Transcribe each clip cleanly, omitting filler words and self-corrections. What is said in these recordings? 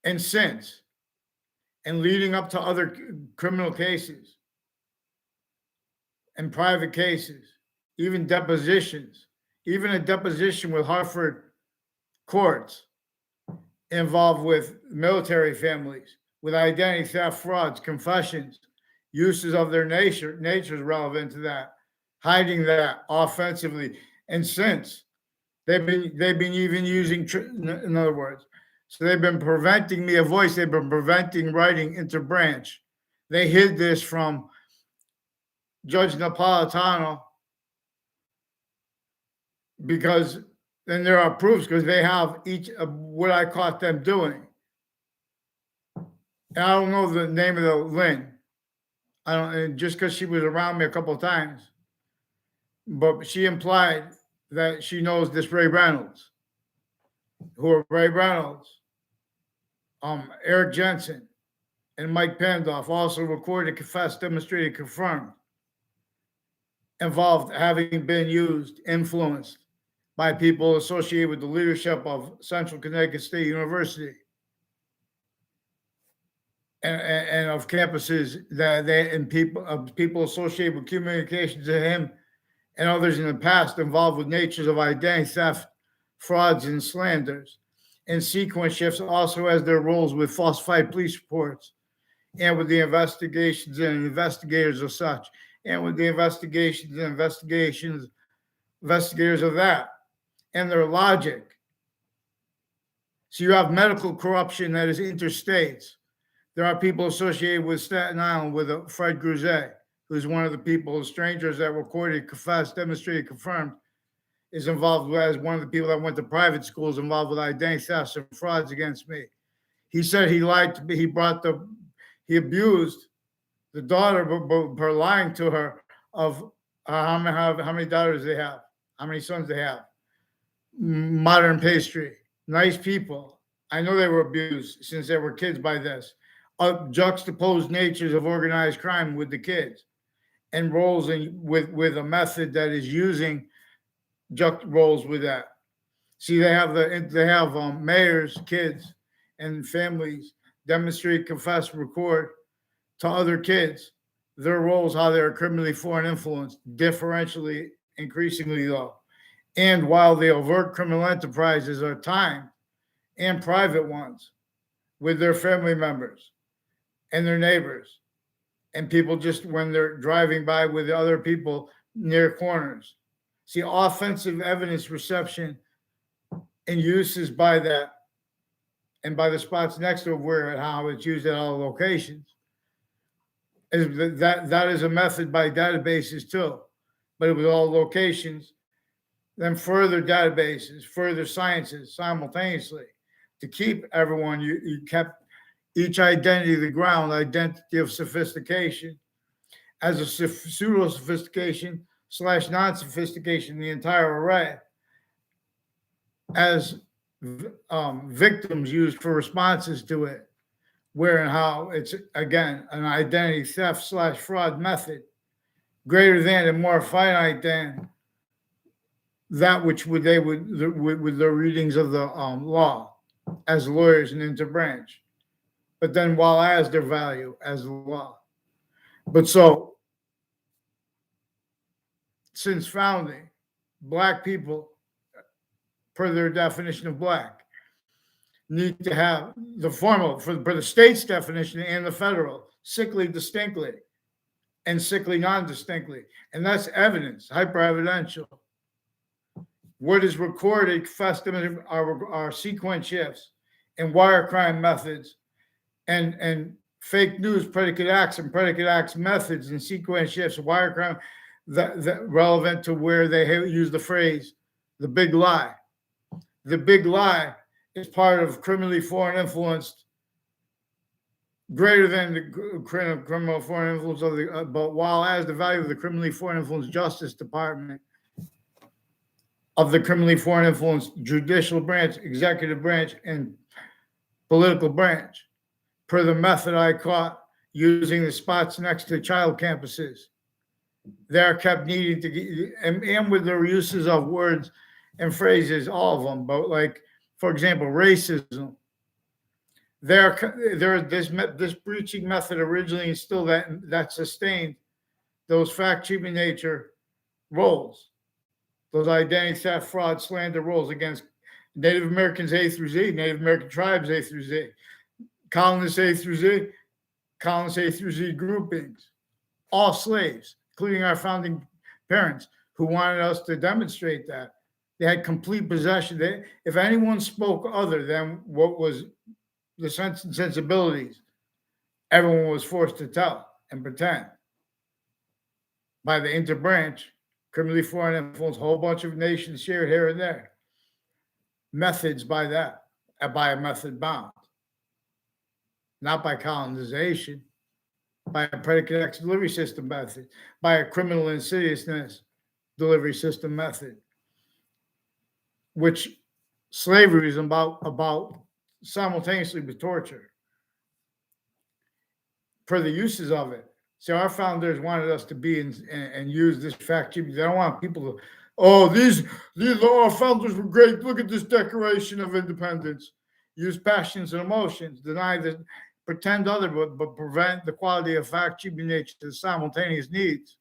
And since, and leading up to other criminal cases and private cases, even depositions, even a deposition with Hartford courts involved with military families, with identity theft, frauds, confessions, uses of their natures relevant to that, hiding that offensively. And since they've been even using, in other words, so they've been preventing me a voice. They've been preventing writing interbranch. They hid this from Judge Napolitano because then there are proofs because they have each of what I caught them doing. And I don't know the name of the Lynn. I don't, just because she was around me a couple of times, but she implied that she knows this Ray Reynolds, who are Ray Reynolds, Eric Jensen, and Mike Pandoff also recorded, confessed, demonstrated, confirmed, involved having been used, influenced by people associated with the leadership of Central Connecticut State University and of campuses that they and people associated with communications to him and others in the past involved with natures of identity theft, frauds, and slanders. And sequence shifts also has their roles with falsified police reports and with the investigations and investigators of such, and with the investigators of that, and their logic. So you have medical corruption that is interstates. There are people associated with Staten Island with Fred Gruzet, who's one of the people, strangers that recorded, confessed, demonstrated, confirmed is involved with, as one of the people that went to private schools, involved with identity thefts and frauds against me. He said he lied to me. He abused the daughter by lying to her of how many daughters they have, how many sons they have. Modern pastry, nice people. I know they were abused since they were kids by this. Juxtaposed natures of organized crime with the kids, and roles with a method that is using roles with that. See, they have mayors, kids, and families demonstrate, confess, record to other kids their roles, how they're criminally foreign influenced, differentially, increasingly though. And while the overt criminal enterprises are timed and private ones with their family members and their neighbors and people just when they're driving by with other people near corners. See, offensive evidence reception and uses by that and by the spots next to it where and how it's used at all locations. That is a method by databases too, but it was all locations, then further databases, further sciences simultaneously to keep everyone. You kept each identity of the ground, identity of sophistication, as a pseudo sophistication / non-sophistication, the entire array, as victims used for responses to it, where and how it's, again, an identity theft / fraud method, greater than and more finite than that which with their readings of the law as lawyers and interbranch, but then while as their value as the law. But so, since founding, Black people, per their definition of Black, need to have the formal for the state's definition and the federal, sickly distinctly and sickly non-distinctly. And that's evidence, hyper-evidential. What is recorded, confessed are sequence shifts and wire crime methods and fake news predicate acts and predicate acts methods and sequence shifts, wire crime that relevant to where they use the phrase, the big lie. The big lie is part of criminally foreign influenced, greater than the criminal foreign influence of the, but while as the value of the criminally foreign influenced Justice Department, of the criminally foreign influenced judicial branch, executive branch, and political branch, per the method I caught using the spots next to child campuses. They're kept needing to get, and with their uses of words and phrases, all of them, but like, for example, racism. This breaching method originally instilled that sustained those fact-cheating nature roles, those identity theft, fraud, slander roles against Native Americans A through Z, Native American tribes A through Z, colonists A through Z, colonists A through Z groupings, all slaves, including our founding parents who wanted us to demonstrate that. They had complete possession. If anyone spoke other than what was the sense and sensibilities, everyone was forced to tell and pretend by the interbranch, criminally foreign influence, a whole bunch of nations shared here and there. Methods by that, by a method bound, not by colonization, by a predicate X delivery system method, by a criminal insidiousness delivery system method, which slavery is about simultaneously with torture, per the uses of it. So our founders wanted us to be and use this fact sheet. They don't want people to, these our founders were great. Look at this Declaration of Independence. Use passions and emotions, deny the pretend other, but prevent the quality of fact sheet nature to the simultaneous needs.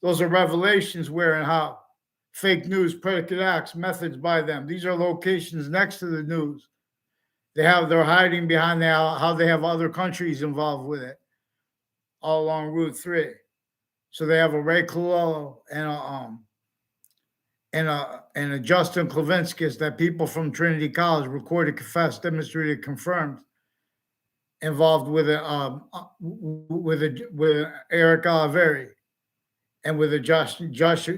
Those are revelations where and how. Fake news, predicate acts, methods by them. These are locations next to the news. They're hiding behind how they have other countries involved with it, all along Route 3. So they have a Ray Colello and a Justin Klavinskis that people from Trinity College recorded, confessed, demonstrated, confirmed, involved with Eric Oliveri and with a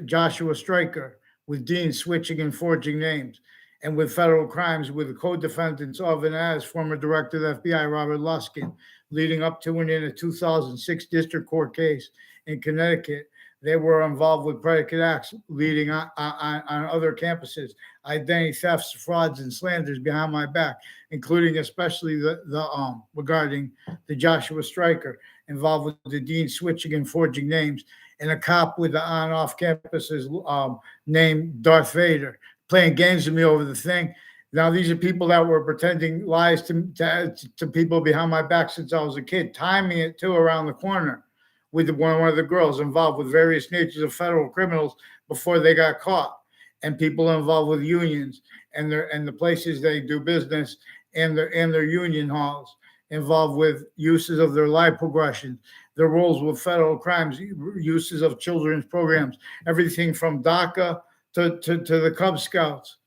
Joshua Stryker, with deans switching and forging names, and with federal crimes with the co-defendants of and as former director of the FBI Robert Luskin, leading up to and in a 2006 district court case in Connecticut. They were involved with predicate acts leading on other campuses, identity thefts, frauds, and slanders behind my back, including especially the regarding the Joshua Stryker involved with the dean switching and forging names, and a cop with the on-off campuses named Darth Vader playing games with me over the thing. Now, these are people that were pretending lies to people behind my back since I was a kid, timing it too around the corner with one of the girls involved with various natures of federal criminals before they got caught, and people involved with unions and the places they do business and their union halls involved with uses of their life progression, their roles with federal crimes, uses of children's programs, everything from DACA to the Cub Scouts,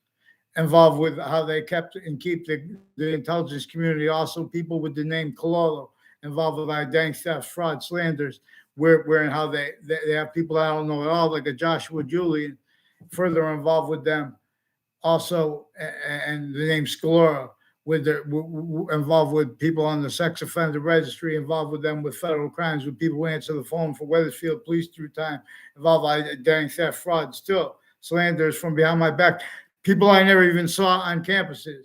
involved with how they kept and keep the intelligence community. Also, people with the name Cololo involved with identity theft, fraud, slanders, where and how they have people I don't know at all, like a Joshua Julian, further involved with them. Also, and the name Scalora, involved with people on the sex offender registry, involved with them with federal crimes, with people who answer the phone for Wethersfield police through time, involved with identity theft, fraud, still slanders from behind my back. People I never even saw on campuses.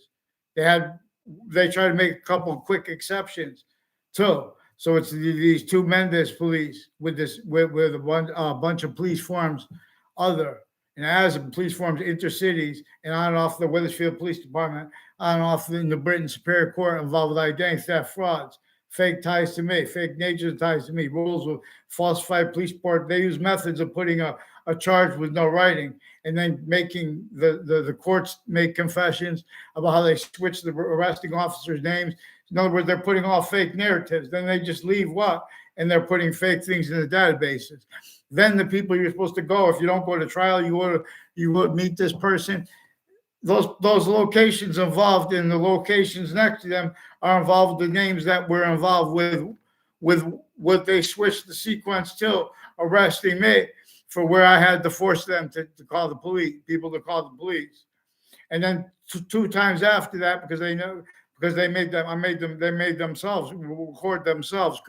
They tried to make a couple of quick exceptions too. So it's these two Mendes police with a bunch of police forms, and as police forms intercities and on and off the Wethersfield Police Department, on and off in the Britain Superior Court, involved with identity theft, frauds, fake ties to me, fake nature ties to me, rules with falsified police report. They use methods of putting a charge with no writing, and then making the courts make confessions about how they switch the arresting officers' names. In other words, they're putting all fake narratives. Then they just leave and they're putting fake things in the databases. Then the people you're supposed to go, if you don't go to trial, you would meet this person. Those locations involved in the locations next to them are involved with the names that were involved with what they switched the sequence to arresting me for where I had to force them to call the police, people to call the police. And then two times after that, because they made themselves record themselves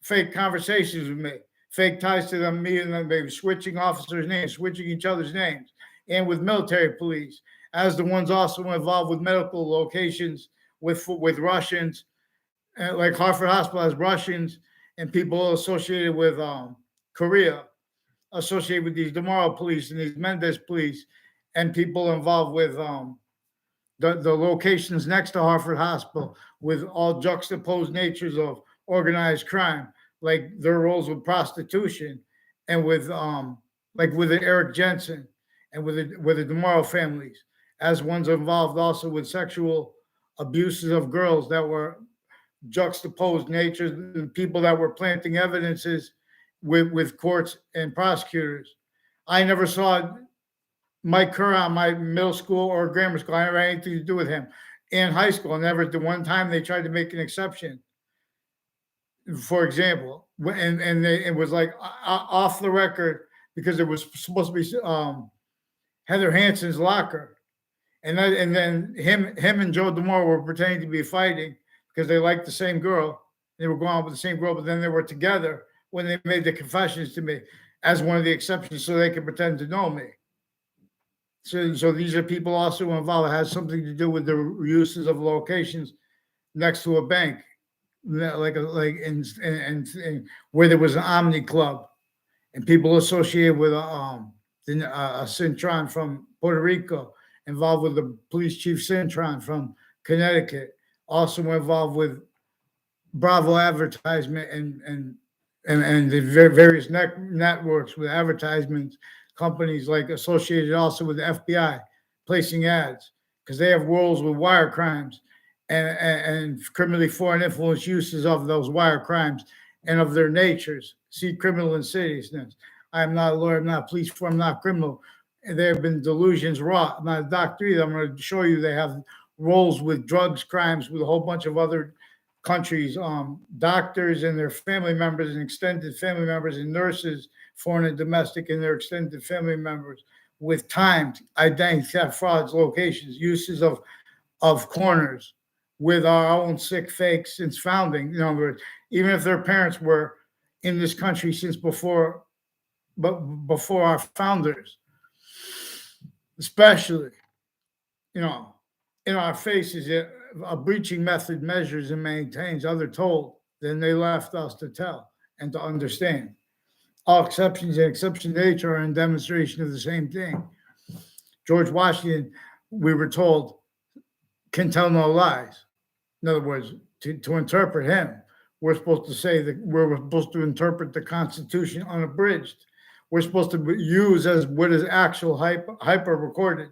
fake conversations with me, fake ties to them, me and them, they were switching officers' names, switching each other's names, and with military police, as the ones also involved with medical locations with Russians, like Hartford Hospital has Russians and people associated with Korea, associated with these Demaro police and these Mendes police, and people involved with the locations next to Hartford Hospital with all juxtaposed natures of organized crime, like their roles with prostitution and with like with Eric Jensen and with the Demaro families, as ones involved also with sexual abuses of girls that were juxtaposed natures, and people that were planting evidences with courts and prosecutors. I never saw Mike Kerr on my middle school or grammar school. I never had anything to do with him. In high school, never. The one time they tried to make an exception, for example, it was like off the record because it was supposed to be Heather Hansen's locker, and then him and Joe DeMore were pretending to be fighting because they liked the same girl. They were going out with the same girl, but then they were together when they made the confessions to me as one of the exceptions so they could pretend to know me. So these are people also involved. It has something to do with the uses of locations next to a bank, like in where there was an Omni Club, and people associated with a Cintron from Puerto Rico, involved with the police chief Cintron from Connecticut, also involved with Bravo advertisement and the various networks with advertisements, companies like associated also with the FBI placing ads because they have roles with wire crimes and criminally foreign influence uses of those wire crimes and of their natures. See criminal insidiousness. I am not a lawyer, I'm not a police force, I'm not criminal. And there have been delusions wrought. I'm not a doctor either. I'm going to show you they have roles with drugs, crimes, with a whole bunch of other countries, doctors and their family members and extended family members and nurses, foreign and domestic, and their extended family members with timed identity theft frauds, locations, uses of corners with our own sick fakes since founding. In other words, even if their parents were in this country since before, but before our founders, especially, you know, in our faces, a breaching method measures and maintains other told than they left us to tell and to understand. All exceptions and exception nature are in demonstration of the same thing. George Washington, we were told, can tell no lies. In other words, to interpret him, we're supposed to say that we're supposed to interpret the Constitution unabridged. We're supposed to use as what is actual hyper recorded,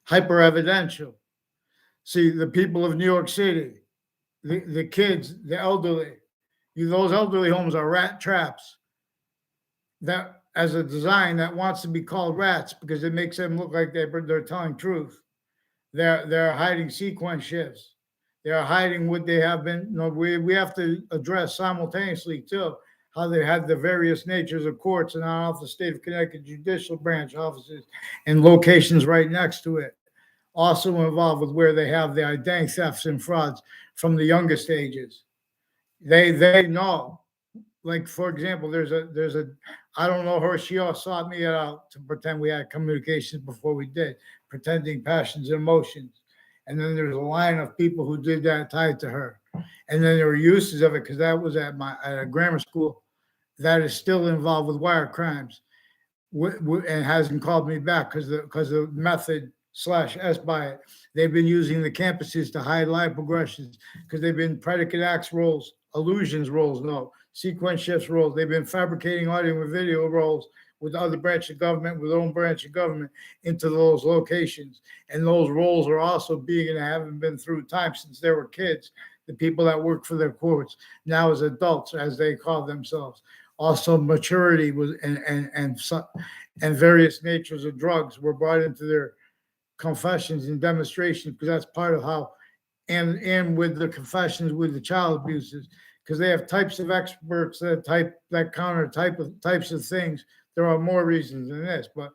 hyper evidential. See, the people of New York City, the kids, the elderly, those elderly homes are rat traps. That as a design that wants to be called rats because it makes them look like they're telling truth. They're hiding sequence shifts. They're hiding what they have been. You know, we have to address simultaneously too how they had the various natures of courts and off the state of Connecticut judicial branch offices and locations right next to it. Also involved with where they have the identity thefts and frauds from the youngest ages. They know. Like, for example, there's a I don't know her, she all sought me out to pretend we had communications before we did, pretending passions and emotions. And then there's a line of people who did that tied to her. And then there were uses of it because that was at a grammar school that is still involved with wire crimes and hasn't called me back because the method /S by it. They've been using the campuses to hide live progressions because they've been predicate acts roles, illusions roles, no, sequence shifts roles. They've been fabricating audio and video roles with other branch of government, with their own branch of government into those locations. And those roles are also being and haven't been through time since they were kids. The people that work for their courts now as adults, as they call themselves. Also, maturity was and various natures of drugs were brought into their confessions and demonstrations because that's part of how, and with the confessions with the child abuses, because they have types of experts that counter types of things. There are more reasons than this, but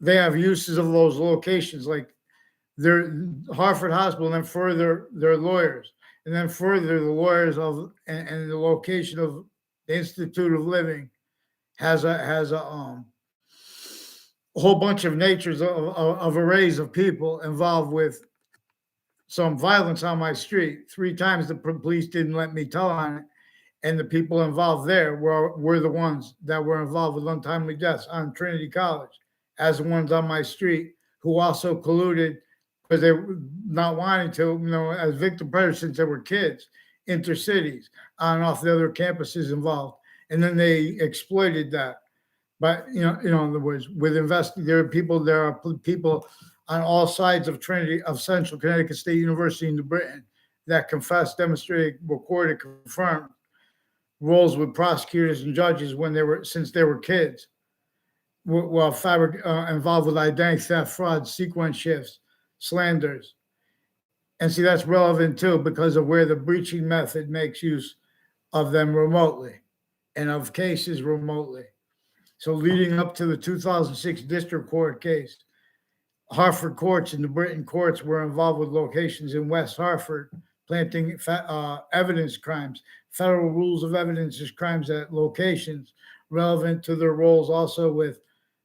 they have uses of those locations, like their Hartford Hospital, and then further their lawyers, and then further the lawyers of and the location of the Institute of Living has a whole bunch of natures of arrays of people involved with some violence on my street. 3 times the police didn't let me tell on it. And the people involved there were the ones that were involved with untimely deaths on Trinity College as the ones on my street who also colluded because they were not wanting to, as victim predators since they were kids, intercities on and off the other campuses involved. And then they exploited that. But, in other words, with there are people on all sides of Trinity, of Central Connecticut State University in New Britain that confessed, demonstrated, recorded, confirmed roles with prosecutors and judges since they were kids. Well, involved with identity theft, fraud, sequence shifts, slanders. And see, that's relevant too because of where the breaching method makes use of them remotely and of cases remotely. So leading up to the 2006 district court case, Hartford courts and the Britain courts were involved with locations in West Hartford, planting evidence crimes, federal rules of evidence as crimes at locations relevant to their roles also with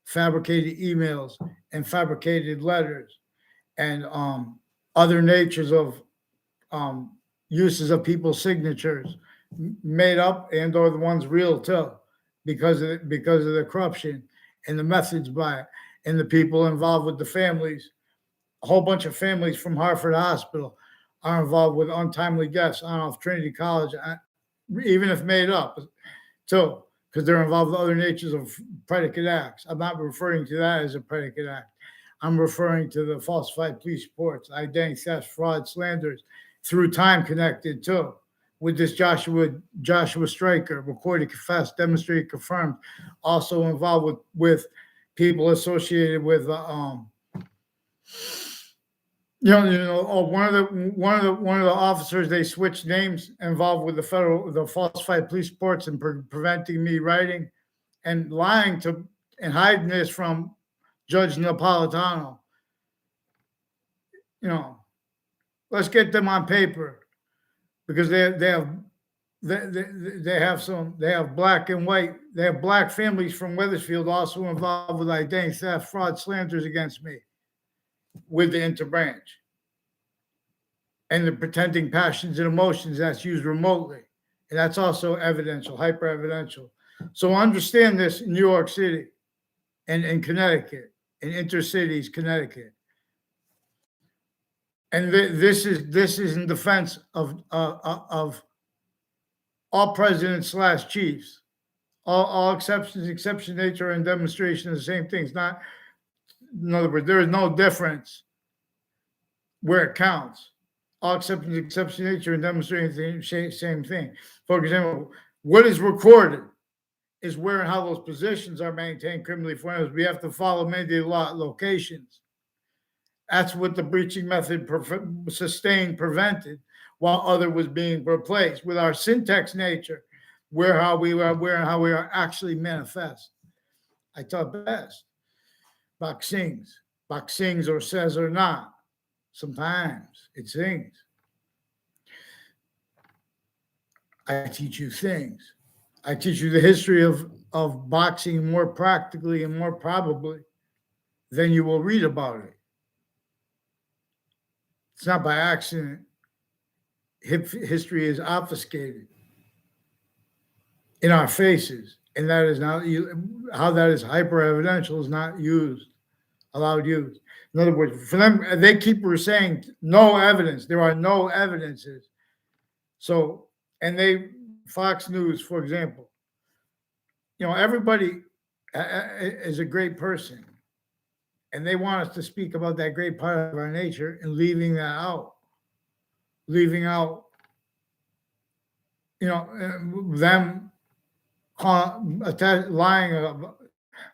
fabricated emails and fabricated letters and other natures of uses of people's signatures made up and or the ones real too because of the corruption and the methods by it and the people involved with the families. A whole bunch of families from Hartford Hospital are involved with untimely deaths on off Trinity College, even if made up too, because they're involved with other natures of predicate acts. I'm not referring to that as a predicate act. I'm referring to the falsified police reports, identity theft, fraud, slanders, through time connected too. With this Joshua Stryker, recorded, confessed, demonstrated, confirmed, also involved with people associated with One of the officers, they switched names involved with the falsified police reports and preventing me writing and lying to and hiding this from Judge Napolitano. Let's get them on paper because they have black and white. They have black families from Wethersfield also involved with identity theft, fraud, slanders against me with the interbranch. And the pretending passions and emotions that's used remotely. And that's also evidential, hyper evidential. So understand this in New York City and in Connecticut, in intercities, Connecticut. And this is in defense of all presidents / chiefs. All exceptions, exception nature, and demonstration of the same things. Not, in other words, there is no difference where it counts. All exceptions, exception nature, and demonstrating the same thing. For example, what is recorded is where and how those positions are maintained criminally for us. We have to follow mandated locations. That's what the breaching method sustained, prevented, while other was being replaced with our syntax nature, where and how we are actually manifest. I taught best. Boxings or says or not. Sometimes it sings. I teach you things. I teach you the history of boxing more practically and more probably than you will read about it. It's not by accident. History is obfuscated in our faces, and that is not how that is hyper evidential is not allowed use. In other words, for them, they keep saying no evidence. There are no evidences. So, and Fox News, for example, everybody is a great person, and they want us to speak about that great part of our nature and leaving that out. Leaving out, them lying,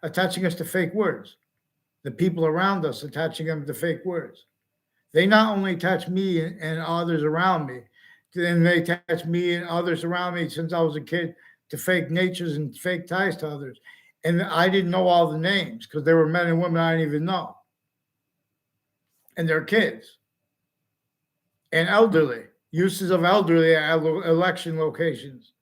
attaching us to fake words. The people around us attaching them to fake words. They not only attach me and others around me, then they attach me and others around me since I was a kid to fake natures and fake ties to others. And I didn't know all the names because there were men and women I didn't even know. And their kids. And elderly. Uses of elderly at election locations.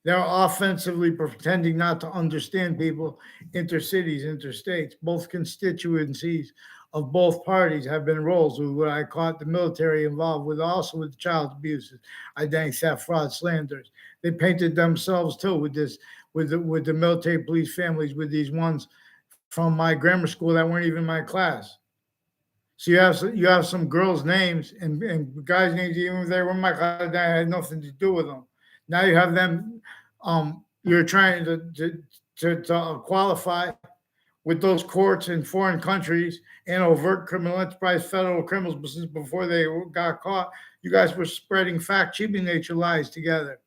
They're offensively pretending not to understand people, intercities, interstates. Both constituencies of both parties have been roles with what I caught the military involved with, also with child abuses, identity theft, fraud, slanders. They painted themselves too with this, with the military police families, with these ones from my grammar school that weren't even my class. So you have some girls' names and guys' names, even if they were in my class, that had nothing to do with them. Now you have them. You're trying to qualify with those courts in foreign countries and overt criminal enterprise, federal criminals. Before they got caught, you guys were spreading fact-cheating nature lies together,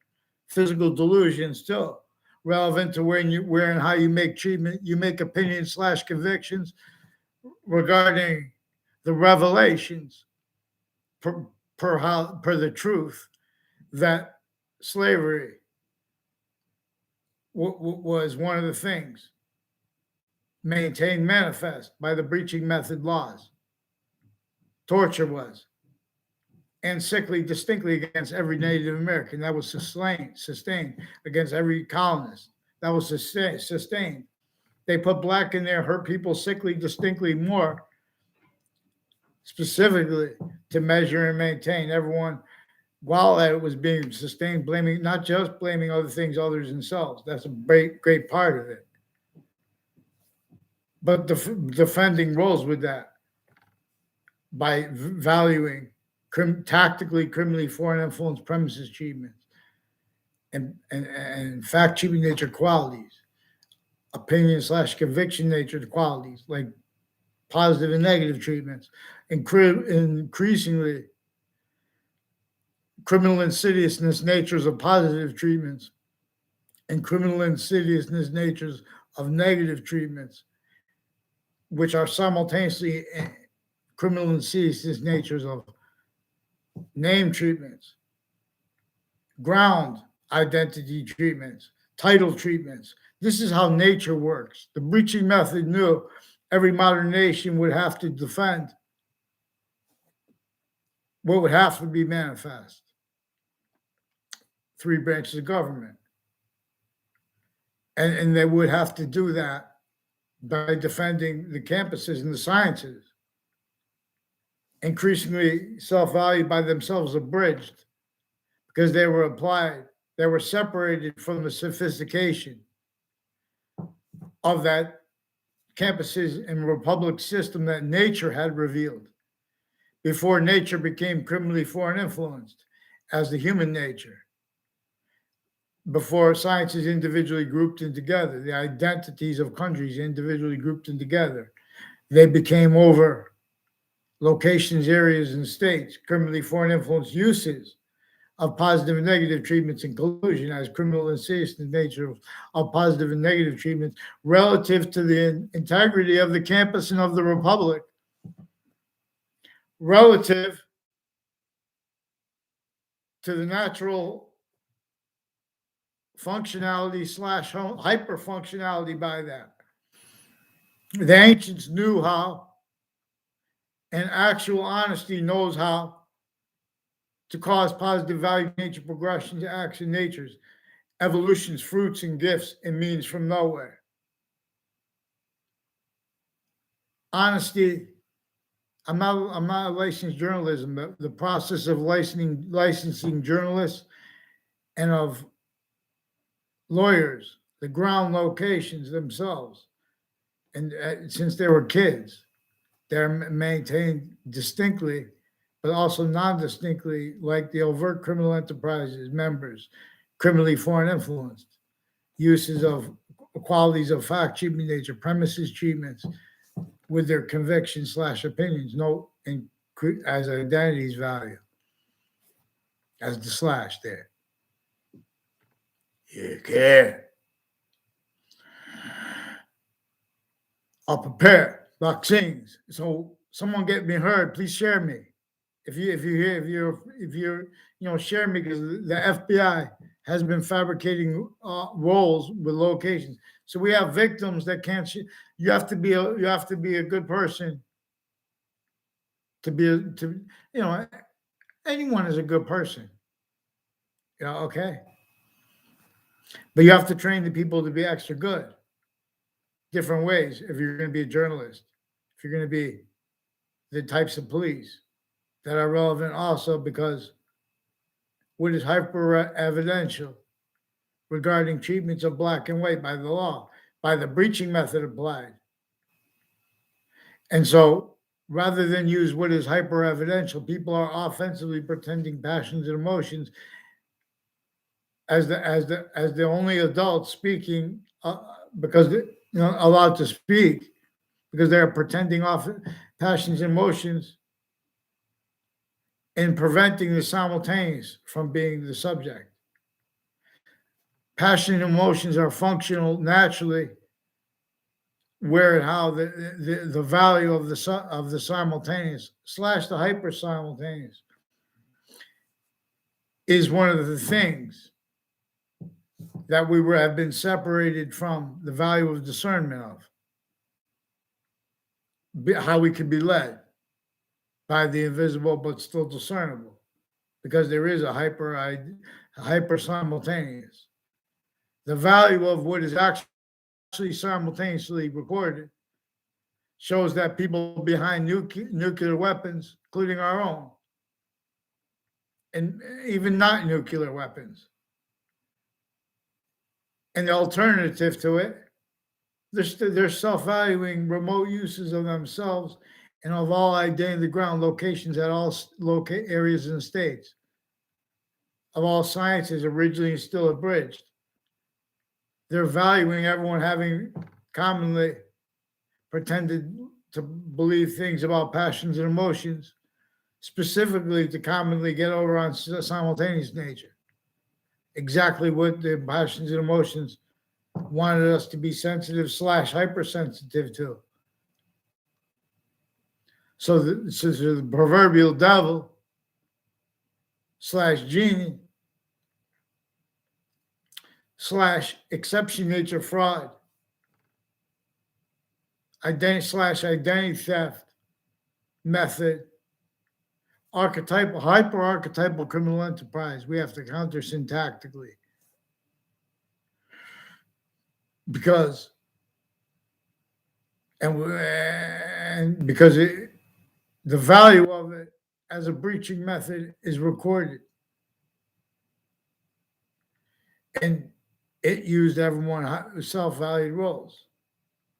physical delusions still relevant to where and how you make treatment, you make opinions / convictions regarding the revelations per the truth that slavery was one of the things maintained manifest by the breaching method laws. Torture was, and sickly distinctly against every Native American. That was sustained against every colonist. That was sustained. They put black in there, hurt people sickly distinctly more, specifically to measure and maintain everyone while it was being sustained, not just blaming other things, others themselves. That's a great part of it. But defending roles with that by valuing tactically, criminally, foreign influence premises treatments and fact-cheating nature qualities, opinion / conviction nature qualities, like positive and negative treatments, increasingly criminal insidiousness natures of positive treatments and criminal insidiousness natures of negative treatments, which are simultaneously criminal and insidious natures of name treatments, ground identity treatments, title treatments. This is how nature works. The breaching method knew every modern nation would have to defend what would have to be manifest. 3 branches of government. And they would have to do that by defending the campuses and the sciences. Increasingly self-valued by themselves, abridged, because they were applied, they were separated from the sophistication of that campuses and republic system that nature had revealed before nature became criminally foreign influenced as the human nature. Before science is individually grouped in together, the identities of countries individually grouped in together, they became over locations, areas, and states, criminally foreign influence uses of positive and negative treatments and collusion as criminal and insidious nature of positive and negative treatments relative to the integrity of the campus and of the republic, relative to the natural functionality slash hyper functionality by that. The ancients knew how, and actual honesty knows how to cause positive value nature progression to action natures, evolutions, fruits, and gifts, and means from nowhere. Honesty. I'm not a licensed journalism, but the process of licensing journalists and of lawyers, the ground locations themselves, and since they were kids, they're maintained distinctly, but also non-distinctly, like the overt criminal enterprises members, criminally foreign influenced, uses of qualities of fact treatment nature, premises treatments with their convictions slash opinions, no, as identities value, as the slash there. You care. I'll prepare vaccines. So someone get me heard. Please share me. If you're share me, because the FBI has been fabricating roles with locations. So we have victims that can't. You have to be a good person to be anyone is a good person. Okay. But you have to train the people to be extra good. Different ways. If you're going to be a journalist, if you're going to be the types of police that are relevant also, because what is hyper evidential regarding treatments of black and white by the law, by the breaching method applied. And so rather than use what is hyper evidential, people are offensively pretending passions and emotions as the only adults speaking because allowed to speak, because they're pretending off passions and emotions and preventing the simultaneous from being the subject. Passion and emotions are functional naturally, where and how the value of the simultaneous slash the hyper simultaneous is one of the things that we have been separated from the value of discernment of, how we can be led by the invisible but still discernible, because there is a hyper simultaneous. The value of what is actually simultaneously recorded shows that people behind nuclear weapons, including our own, and even not nuclear weapons, and the alternative to it, they're self-valuing remote uses of themselves and of all identity ground locations at all areas and states, of all sciences originally and still abridged. They're valuing everyone having commonly pretended to believe things about passions and emotions, specifically to commonly get over on simultaneous nature. Exactly what the passions and emotions wanted us to be sensitive slash hypersensitive to. So the proverbial devil / genie / exception nature fraud, identity theft method, archetypal, hyper archetypal criminal enterprise. We have to counter syntactically because and because the value of it as a breaching method is recorded, and it used everyone self-valued roles.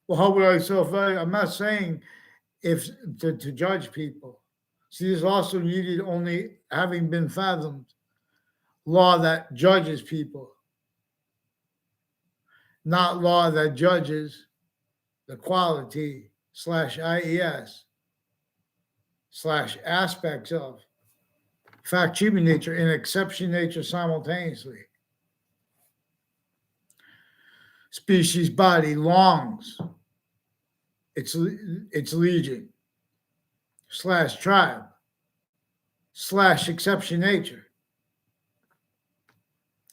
Well, how would I self-value? I'm not saying if to judge people. See, this also needed only having been fathomed law that judges people, not law that judges the quality / IES / aspects of fact human nature and exception nature simultaneously. Species body longs its legion / tribe / exception nature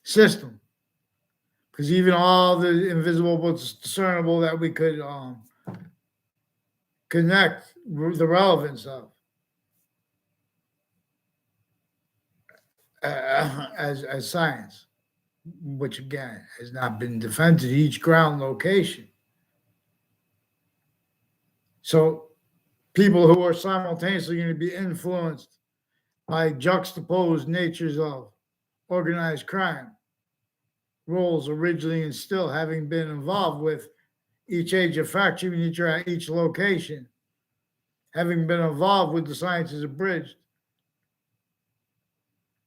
system, because even all the invisible what's discernible that we could connect the relevance of as science, which again has not been defended each ground location. So people who are simultaneously going to be influenced by juxtaposed natures of organized crime roles originally and still having been involved with each age of fact human nature at each location, having been involved with the sciences abridged,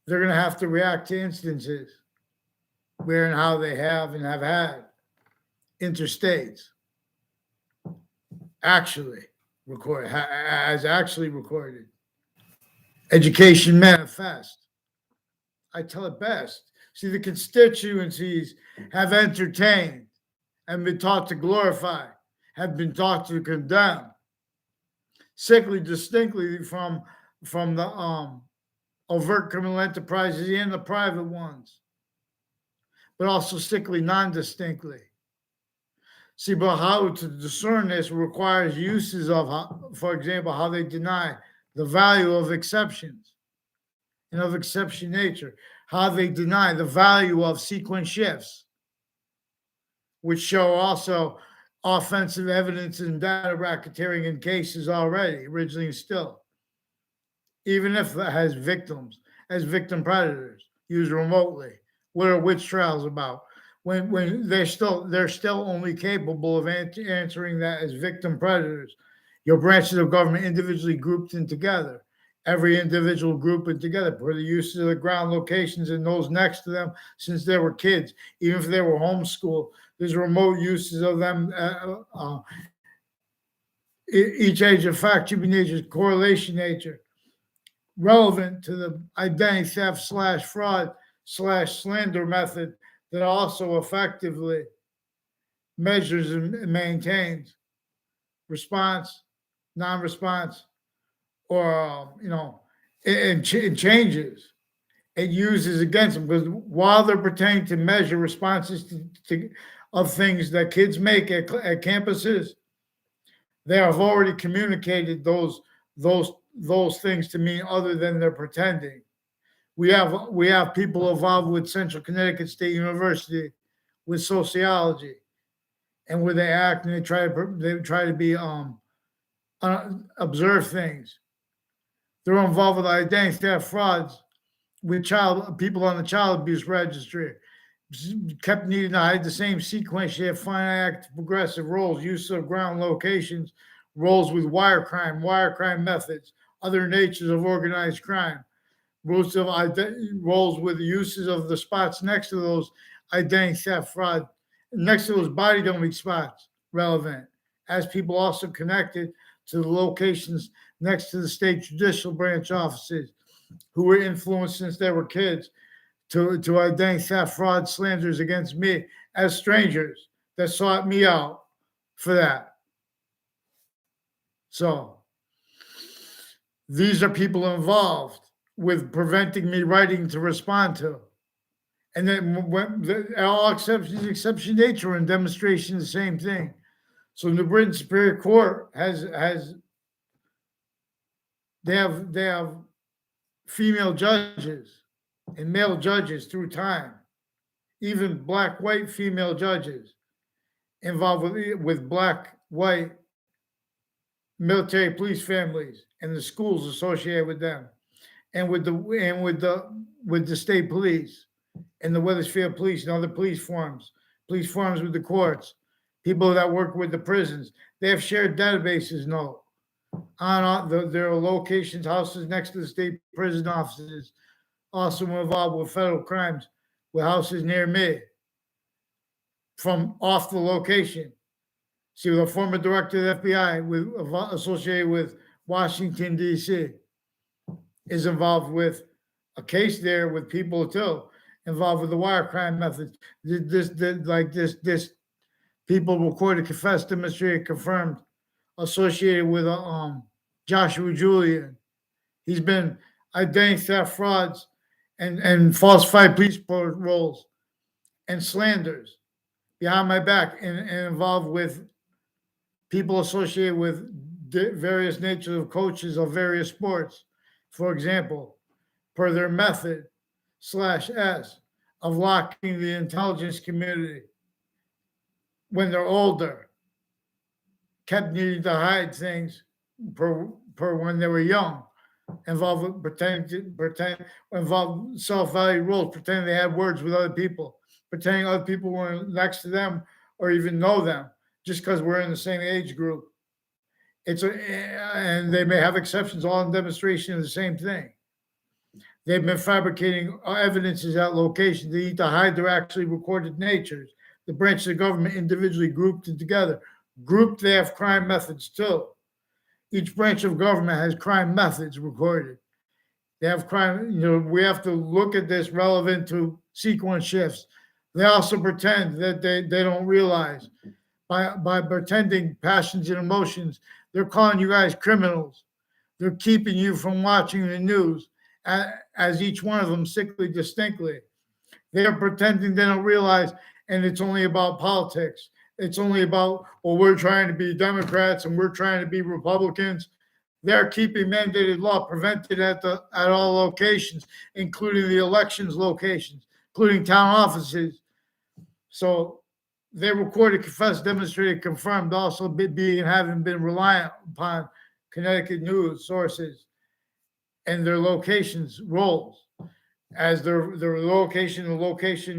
they're going to have to react to instances where and how they have and have had interstates actually recorded, as actually recorded. Education manifest. I tell it best. See, the constituencies have entertained and been taught to glorify, have been taught to condemn, sickly distinctly from the overt criminal enterprises and the private ones, but also sickly non-distinctly. See, but how to discern this requires uses of, for example, how they deny the value of exceptions and of exception nature, how they deny the value of sequence shifts, which show also offensive evidence and data racketeering in cases already, originally and still, even if it has victims as victim predators used remotely. What are witch trials about? When they're still only capable of answering that as victim predators. Your branches of government individually grouped in together, every individual group in together for the uses of the ground locations and those next to them since they were kids, even if they were homeschooled. There's remote uses of them. Each age of fact, human nature, correlation nature, relevant to the identity theft / fraud / slander method that also effectively measures and maintains response, non-response, or it changes. It uses against them because while they're pretending to measure responses of things that kids make at campuses, they have already communicated those things to mean other than they're pretending. We have people involved with Central Connecticut State University with sociology, and where they act and they try to be observe things. They're involved with identity theft frauds with people on the child abuse registry. Kept needing to hide the same sequence. They have finite active progressive roles, use of ground locations, roles with wire crime methods, other natures of organized crime, roles with uses of the spots next to those identity theft fraud, next to those body dumping spots relevant, as people also connected to the locations next to the state judicial branch offices who were influenced since they were kids to identity theft fraud slanders against me as strangers that sought me out for that. So These are people involved with preventing me writing to respond to. And then when all exceptions, exception nature and demonstration, the same thing. So New Britain Superior Court has they have female judges and male judges through time, even black white female judges involved with black white military police families and the schools associated with them, and with the state police and the Wethersfield police and other police forms with the courts, people that work with the prisons. They have shared databases. No, there are locations, houses next to the state prison offices, also involved with federal crimes, with houses near me from off the location. See, the former director of the FBI associated with Washington, D.C., is involved with a case there with people too, involved with the wire crime methods. This people recorded, confessed, demonstrated, confirmed, associated with Joshua Julian. He's been identity theft, frauds, and falsified police rolls and slanders behind my back, and involved with people associated with various natures of coaches of various sports. For example, per their method /S of locking the intelligence community when they're older, kept needing to hide things per when they were young, involved involved self-value roles, pretending they had words with other people, pretending other people were next to them or even know them just because we're in the same age group. And they may have exceptions, all in demonstration of the same thing. They've been fabricating evidences at locations. They need to hide their actually recorded natures. The branches of government individually grouped it together. Grouped, they have crime methods too. Each branch of government has crime methods recorded. They have crime, we have to look at this relevant to sequence shifts. They also pretend that they don't realize by pretending passions and emotions, they're calling you guys criminals. They're keeping you from watching the news, as each one of them sickly distinctly. They're pretending they don't realize, and it's only about politics. It's only about, well, we're trying to be Democrats and we're trying to be Republicans. They're keeping mandated law prevented at all locations, including the elections locations, including town offices. So they recorded, confessed, demonstrated, confirmed, also having been reliant upon Connecticut news sources and their locations roles as their location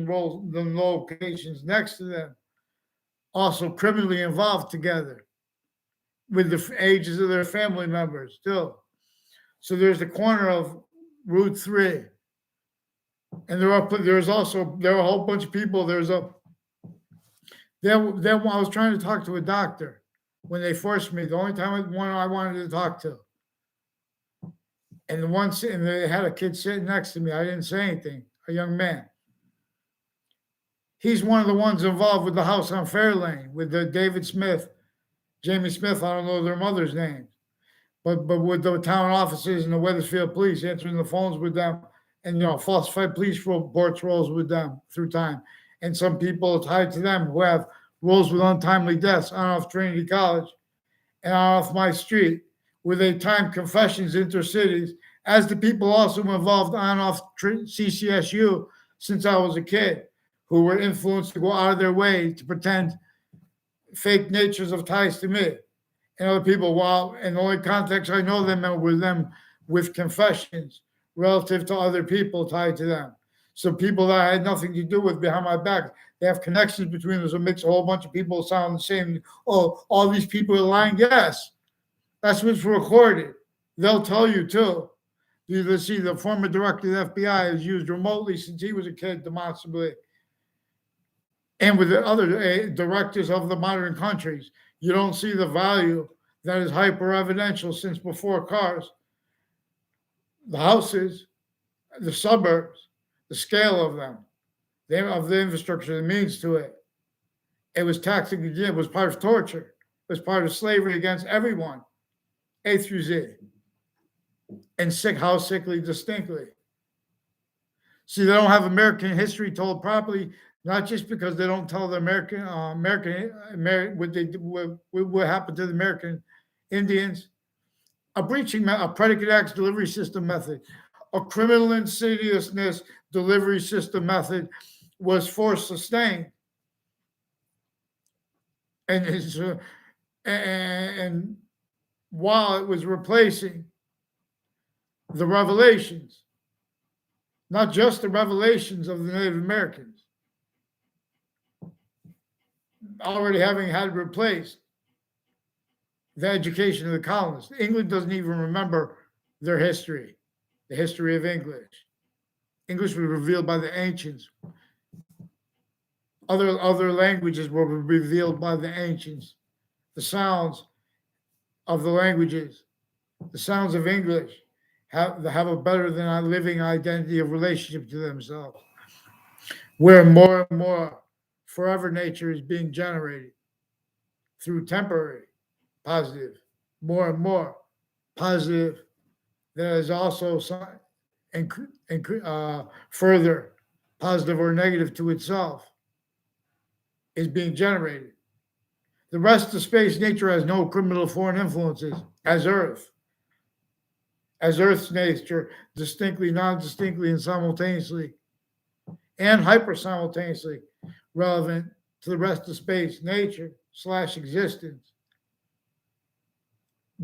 roles, the locations next to them, also criminally involved together with the ages of their family members still. So there's the corner of Route 3. And there are a whole bunch of people. I was trying to talk to a doctor when they forced me. The only time I wanted to talk to. And they had a kid sitting next to me. I didn't say anything, a young man. He's one of the ones involved with the house on Fairlane, with the David Smith, Jamie Smith, I don't know their mother's names, but with the town offices and the Wethersfield police answering the phones with them, and falsified police reports rolls with them through time. And some people tied to them who have rolls with untimely deaths on off Trinity College and on off my street, where they time confessions intercities, as the people also involved on off CCSU since I was a kid, who were influenced to go out of their way to pretend fake natures of ties to me and other people. And the only context I know them were them with confessions relative to other people tied to them. So people that I had nothing to do with behind my back, they have connections between us. It makes a whole bunch of people sound the same. Oh, all these people are lying. Yes, that's what's recorded. They'll tell you too. You see, the former director of the FBI has used remotely since he was a kid, demonstrably. And with the other directors of the modern countries, you don't see the value that is hyper evidential since before cars. The houses, the suburbs, the scale of them, of the infrastructure, the means to it. It was taxing again. It was part of torture. It was part of slavery against everyone, A through Z. and how sickly distinctly. See, they don't have American history told properly, not just because they don't tell the what happened to the American Indians. A predicate acts delivery system method, a criminal insidiousness delivery system method was force sustained, and and while it was replacing the revelations, not just the revelations of the Native Americans, already having had replaced the education of the colonists. England doesn't even remember their history, the history of English. English was revealed by the ancients. Other languages were revealed by the ancients. The sounds of the languages, the sounds of English have a better than a living identity of relationship to themselves, where more and more forever nature is being generated through temporary positive, more and more positive. There is also some further positive or negative to itself is being generated. The rest of space nature has no criminal foreign influences as Earth. As Earth's nature, distinctly, non-distinctly, and simultaneously, and hyper-simultaneously relevant to the rest of space nature / existence,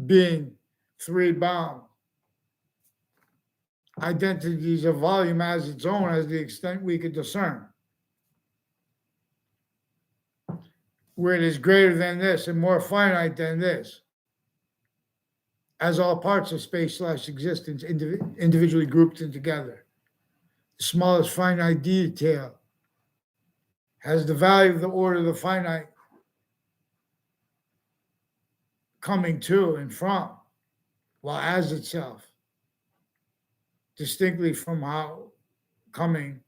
being three bound. Identities of volume as its own as the extent we could discern. Where it is greater than this and more finite than this, as all parts of space / existence individually grouped in together. The smallest finite detail has the value of the order of the finite coming to and from, while as itself, distinctly from how coming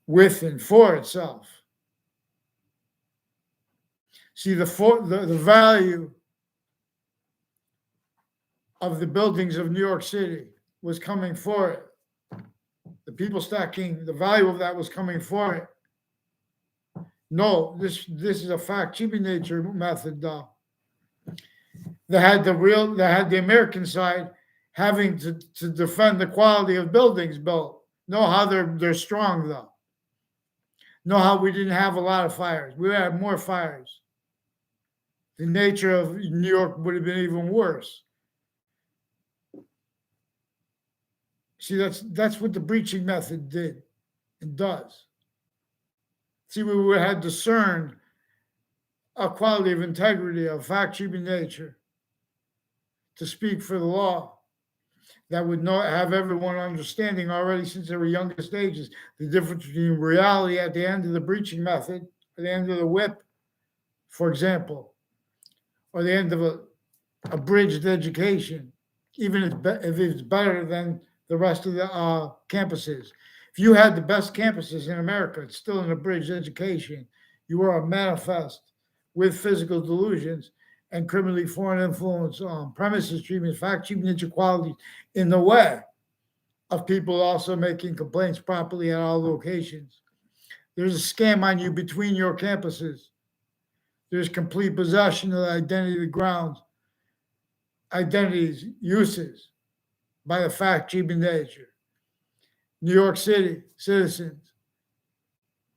with and for itself. See, the value of the buildings of New York City was coming for it. The people stacking, the value of that was coming for it. No, this is a fact cheaping nature method, though. They had the American side having to defend the quality of buildings built. Know how they're strong, though. Know how we didn't have a lot of fires. We had more fires. The nature of New York would have been even worse. See, that's what the breaching method did and does. See, we had discerned a quality of integrity, of fact-keeping nature, to speak for the law, that would not have everyone understanding already since their youngest ages the difference between reality at the end of the breaching method, at the end of the whip, for example, or the end of a bridged education, even if it's better than the rest of the campuses. If you had the best campuses in America, it's still an abridged education. You are a manifest with physical delusions and criminally foreign influence premises treatment, fact treatment inequality in the way of people also making complaints properly at all locations. There's a scam on you between your campuses. There's complete possession of the identity of the grounds, identities, uses by the fact treatment nature. New York City citizens,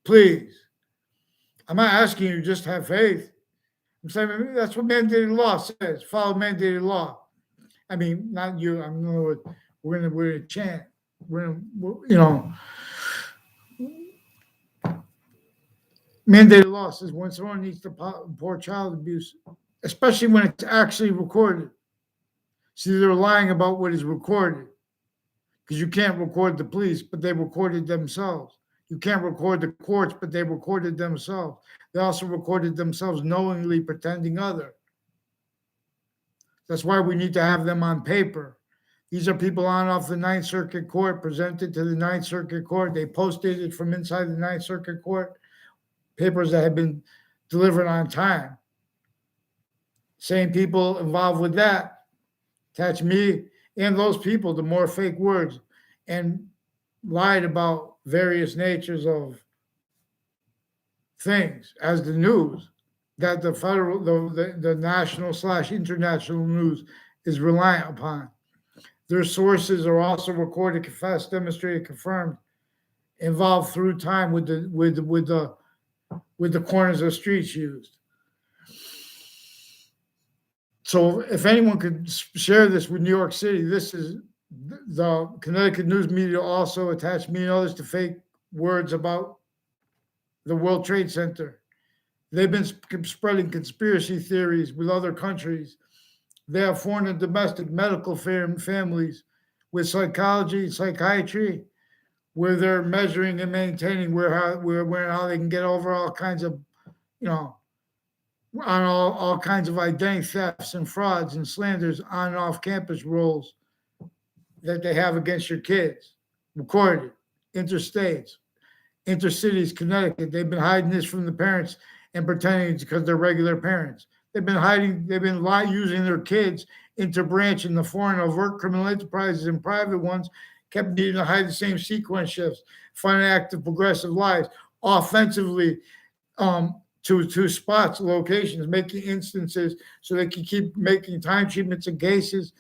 please. I'm not asking you just have faith. I'm saying that's what mandated law says. Follow mandated law. I mean, not you. I'm going to. We're gonna chant. Mandated law says when someone needs to report child abuse, especially when it's actually recorded. See, they're lying about what is recorded because you can't record the police, but they recorded themselves. You can't record the courts, but they recorded themselves. They also recorded themselves knowingly pretending other. That's why we need to have them on paper. These are people on off the Ninth Circuit Court, presented to the Ninth Circuit Court. They posted it from inside the Ninth Circuit Court, papers that have been delivered on time. Same people involved with that. Attach me and those people the more fake words and lied about various natures of things as the news that the federal, the national slash international news is reliant upon. Their sources are also recorded, confessed, demonstrated, confirmed, involved through time with the corners of streets used. So if anyone could share this with New York City, this is the Connecticut news media also attached me and others to fake words about the World Trade Center. They've been spreading conspiracy theories with other countries. They have foreign and domestic medical families with psychology and psychiatry, where they're measuring and maintaining where how they can get over all kinds of, on all kinds of identity thefts and frauds and slanders on and off campus roles that they have against your kids, recorded, interstates, intercities, Connecticut. They've been hiding this from the parents and pretending it's because they're regular parents. They've been using their kids interbranch in the foreign overt criminal enterprises and private ones, kept needing to hide the same sequence shifts, fun active progressive lies, offensively, to spots, locations, making instances so they can keep making time treatments in cases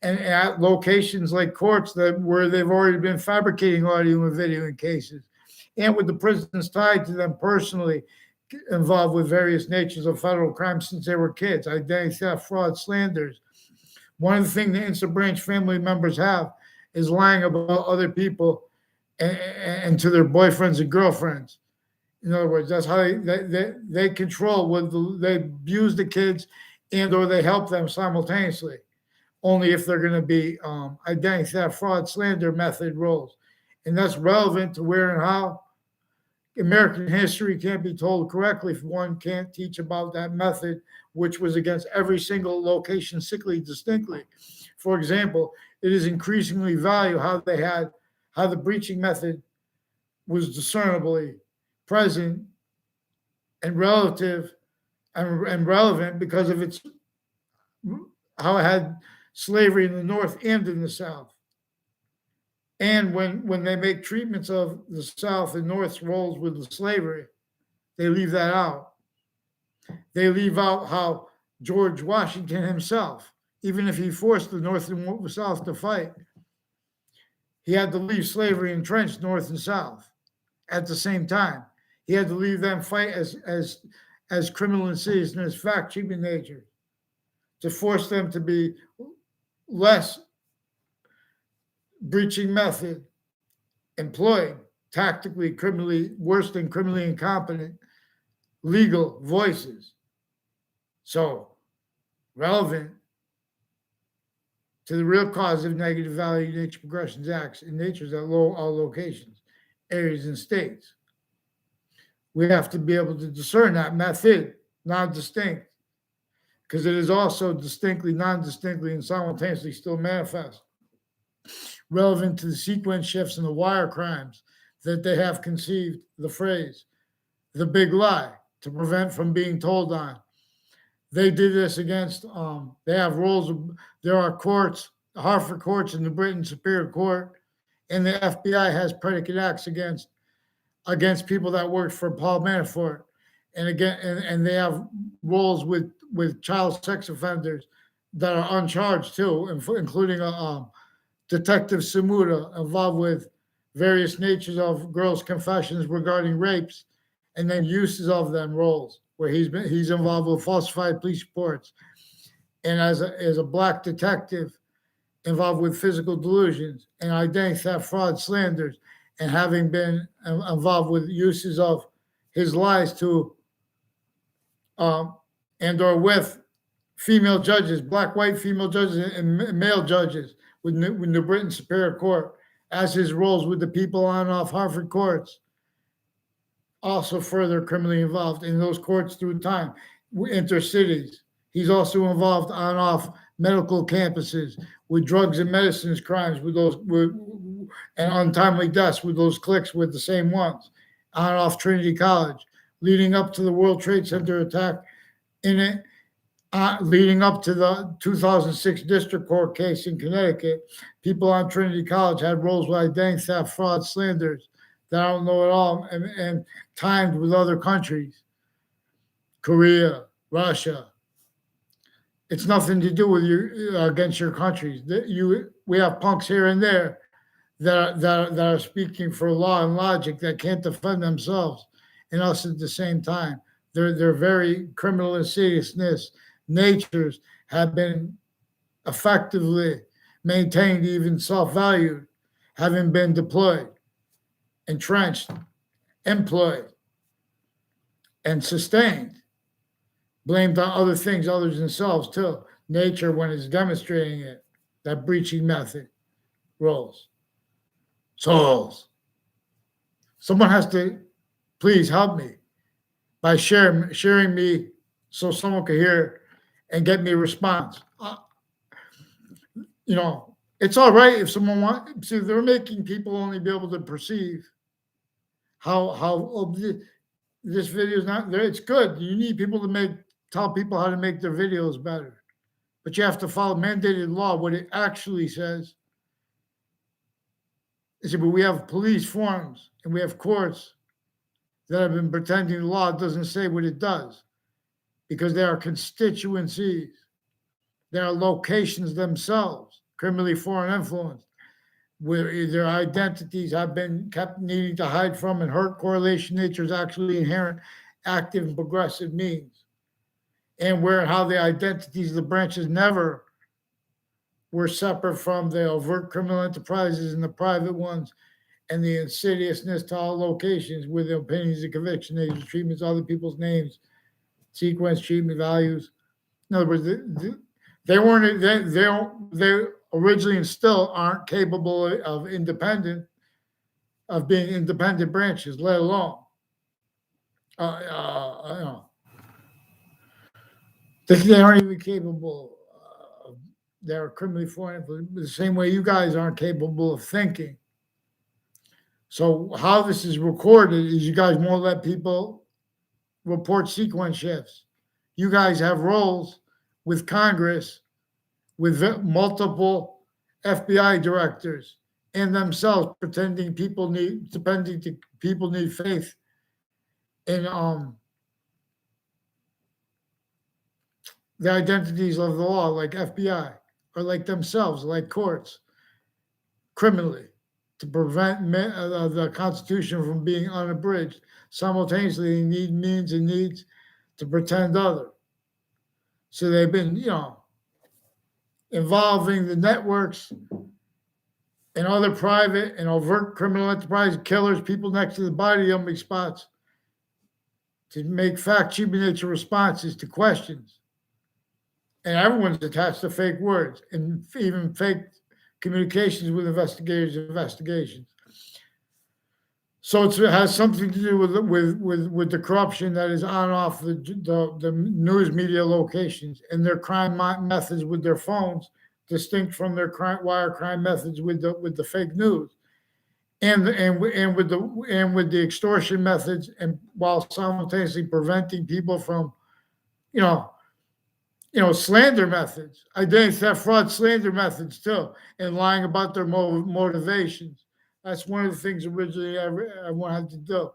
and at locations like courts where they've already been fabricating audio and video in cases, and with the prisons tied to them personally, involved with various natures of federal crime since they were kids, identity theft, fraud, slanders. One of the things the instant branch family members have is lying about other people and to their boyfriends and girlfriends. In other words, that's how they control they abuse the kids and or they help them simultaneously. Only if they're going to be identity theft, fraud, slander method roles. And that's relevant to where and how American history can't be told correctly if one can't teach about that method, which was against every single location sickly distinctly. For example, it is increasingly valued how the breaching method was discernibly present and relative and relevant because of its how it had slavery in the North and in the South. And when they make treatments of the South and North's roles with the slavery, they leave that out. They leave out how George Washington himself, even if he forced the North and South to fight, he had to leave slavery entrenched North and South at the same time. He had to leave them fight as criminal insidiousness, fact, treatment nature, to force them to be less breaching method employed, tactically, criminally, worse than criminally incompetent, legal voices. So relevant to the real cause of negative value nature progressions acts in natures at all locations, areas, and states. We have to be able to discern that method, non-distinct, because it is also distinctly, non-distinctly, and simultaneously still manifest. Relevant to the sequence shifts and the wire crimes that they have conceived the phrase, the big lie, to prevent from being told on. They did this against, they have roles, there are courts, the Hartford courts and the Britain Superior Court, and the FBI has predicate acts against people that worked for Paul Manafort. And again, and they have roles with child sex offenders that are uncharged too, including Detective Samuda involved with various natures of girls' confessions regarding rapes, and then uses of them roles where he's involved with falsified police reports, and as a black detective involved with physical delusions and identity theft, fraud, slanders, and having been involved with uses of his lies to and or with female judges, black, white, female judges, and male judges with New Britain Superior Court, as his roles with the people on and off Hartford courts, also further criminally involved in those courts through time, intercities. He's also involved on and off medical campuses with drugs and medicines crimes with those and untimely deaths with those cliques with the same ones on and off Trinity College, leading up to the World Trade Center attack in it, leading up to the 2006 district court case in Connecticut, people on Trinity College had roles with identity theft, fraud, slanders that I don't know at all, and timed with other countries, Korea, Russia. It's nothing to do with you against your countries. We have punks here and there that are speaking for law and logic that can't defend themselves and us at the same time. Their very criminal insidiousness natures have been effectively maintained, even self-valued, having been deployed, entrenched, employed, and sustained, blamed on other things other than themselves too. Nature, when it's demonstrating it, that breaching method rolls. Souls. Someone has to please help me by sharing me so someone can hear and get me a response. It's all right if someone wants. See, they're making people only be able to perceive how this video is not there. It's good. You need people to tell people how to make their videos better, but you have to follow mandated law. What it actually says is that we have police forms and we have courts that have been pretending the law doesn't say what it does, because they are constituencies. They are locations themselves, criminally foreign influenced, where their identities have been kept needing to hide from, and hurt correlation nature is actually inherent, active, and progressive means. And how the identities of the branches never were separate from the overt criminal enterprises and the private ones, and the insidiousness to all locations with the opinions and conviction, nature, treatments, other people's names, sequence, treatment, values. In other words, they weren't. They originally and still aren't capable of being independent branches, let alone they aren't even capable. They're criminally foreign, the same way you guys aren't capable of thinking. So how this is recorded is you guys won't let people report sequence shifts. You guys have roles with Congress, with multiple FBI directors, and themselves pretending people need faith in the identities of the law, like FBI, or like themselves, like courts, criminally, to prevent the Constitution from being unabridged. Simultaneously, they need means and needs to pretend other. So they've been, involving the networks and other private and overt criminal enterprise killers, people next to the body dumping spots, to make fact-cheap nature responses to questions. And everyone's attached to fake words and even fake communications with investigations. So it has something to do with the corruption that is on off the news media locations and their crime methods with their phones, distinct from their wire crime methods with the fake news, and with the extortion methods, and while simultaneously preventing people from, slander methods, identity theft, fraud, slander methods too, and lying about their motivations. That's one of the things originally I wanted to do,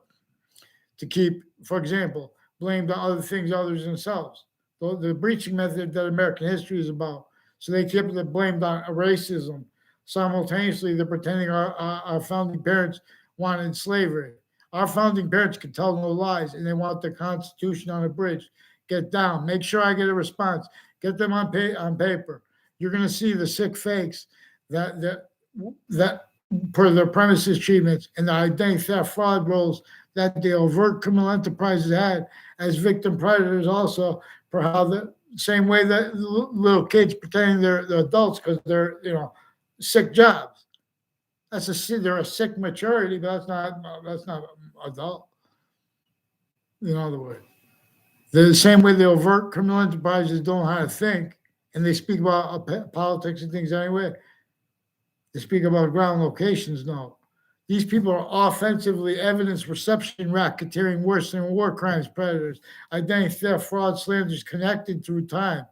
to keep, for example, blamed on other things other than themselves. The breaching method that American history is about. So they keep it blamed on racism. Simultaneously, they're pretending our founding parents wanted slavery. Our founding parents could tell no lies, and they want the Constitution unabridged. Get down. Make sure I get a response. Get them on paper. You're going to see the sick fakes that per their premises treatments and the identity theft fraud roles that the overt criminal enterprises had as victim predators, also for how the same way that little kids pretending they're adults because they're sick jobs. They're a sick maturity, but that's not adult. In other words, they're the same way the overt criminal enterprises don't know how to think, and they speak about politics and things anyway. They speak about ground locations. No, These people are offensively evidence reception racketeering worse than war crimes predators. Identity theft, fraud, slanders connected through time.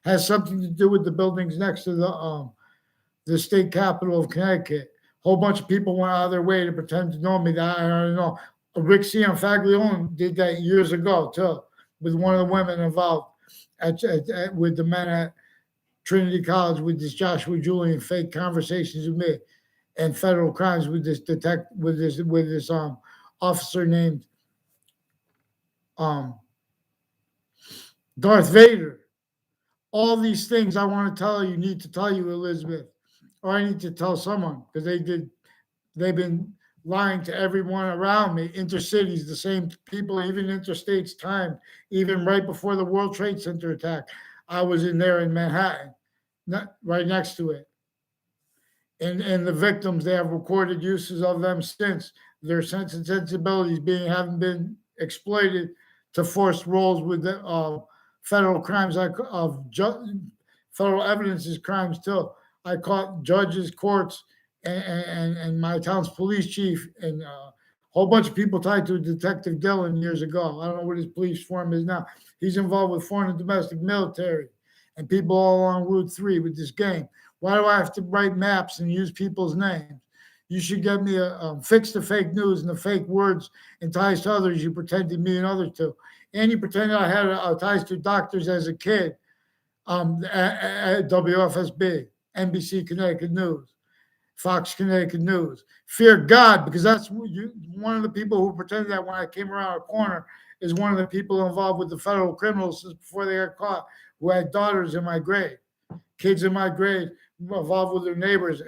Has something to do with the buildings next to the state capital of Connecticut. A whole bunch of people went out of their way to pretend to know me that I don't know. Rick Faglione did that years ago too, with one of the women involved with the men at Trinity College with this Joshua Julian fake conversations with me, and federal crimes with this officer named Darth Vader. All these things I want to tell you, need to tell you, Elizabeth, or I need to tell someone because they've been lying to everyone around me. Intercities, the same people, even interstates time, even right before the World Trade Center attack. I was in there in Manhattan, right next to it. And the victims, they have recorded uses of them since. Their sense and sensibilities haven't been exploited to force roles with the federal crimes federal evidence is crimes too. I caught judges, courts, and my town's police chief, and a whole bunch of people tied to Detective Dillon years ago. I don't know what his police form is now. He's involved with foreign and domestic military and people all along Route 3 with this game. Why do I have to write maps and use people's names? You should get me fix the fake news and the fake words and ties to others you pretended me and others to. And you pretended I had ties to doctors as a kid at WFSB, NBC Connecticut News, Fox Connecticut News. Fear God, because that's one of the people who pretended that when I came around a corner is one of the people involved with the federal criminals since before they got caught, who had daughters in my grade, kids in my grade involved with their neighbors,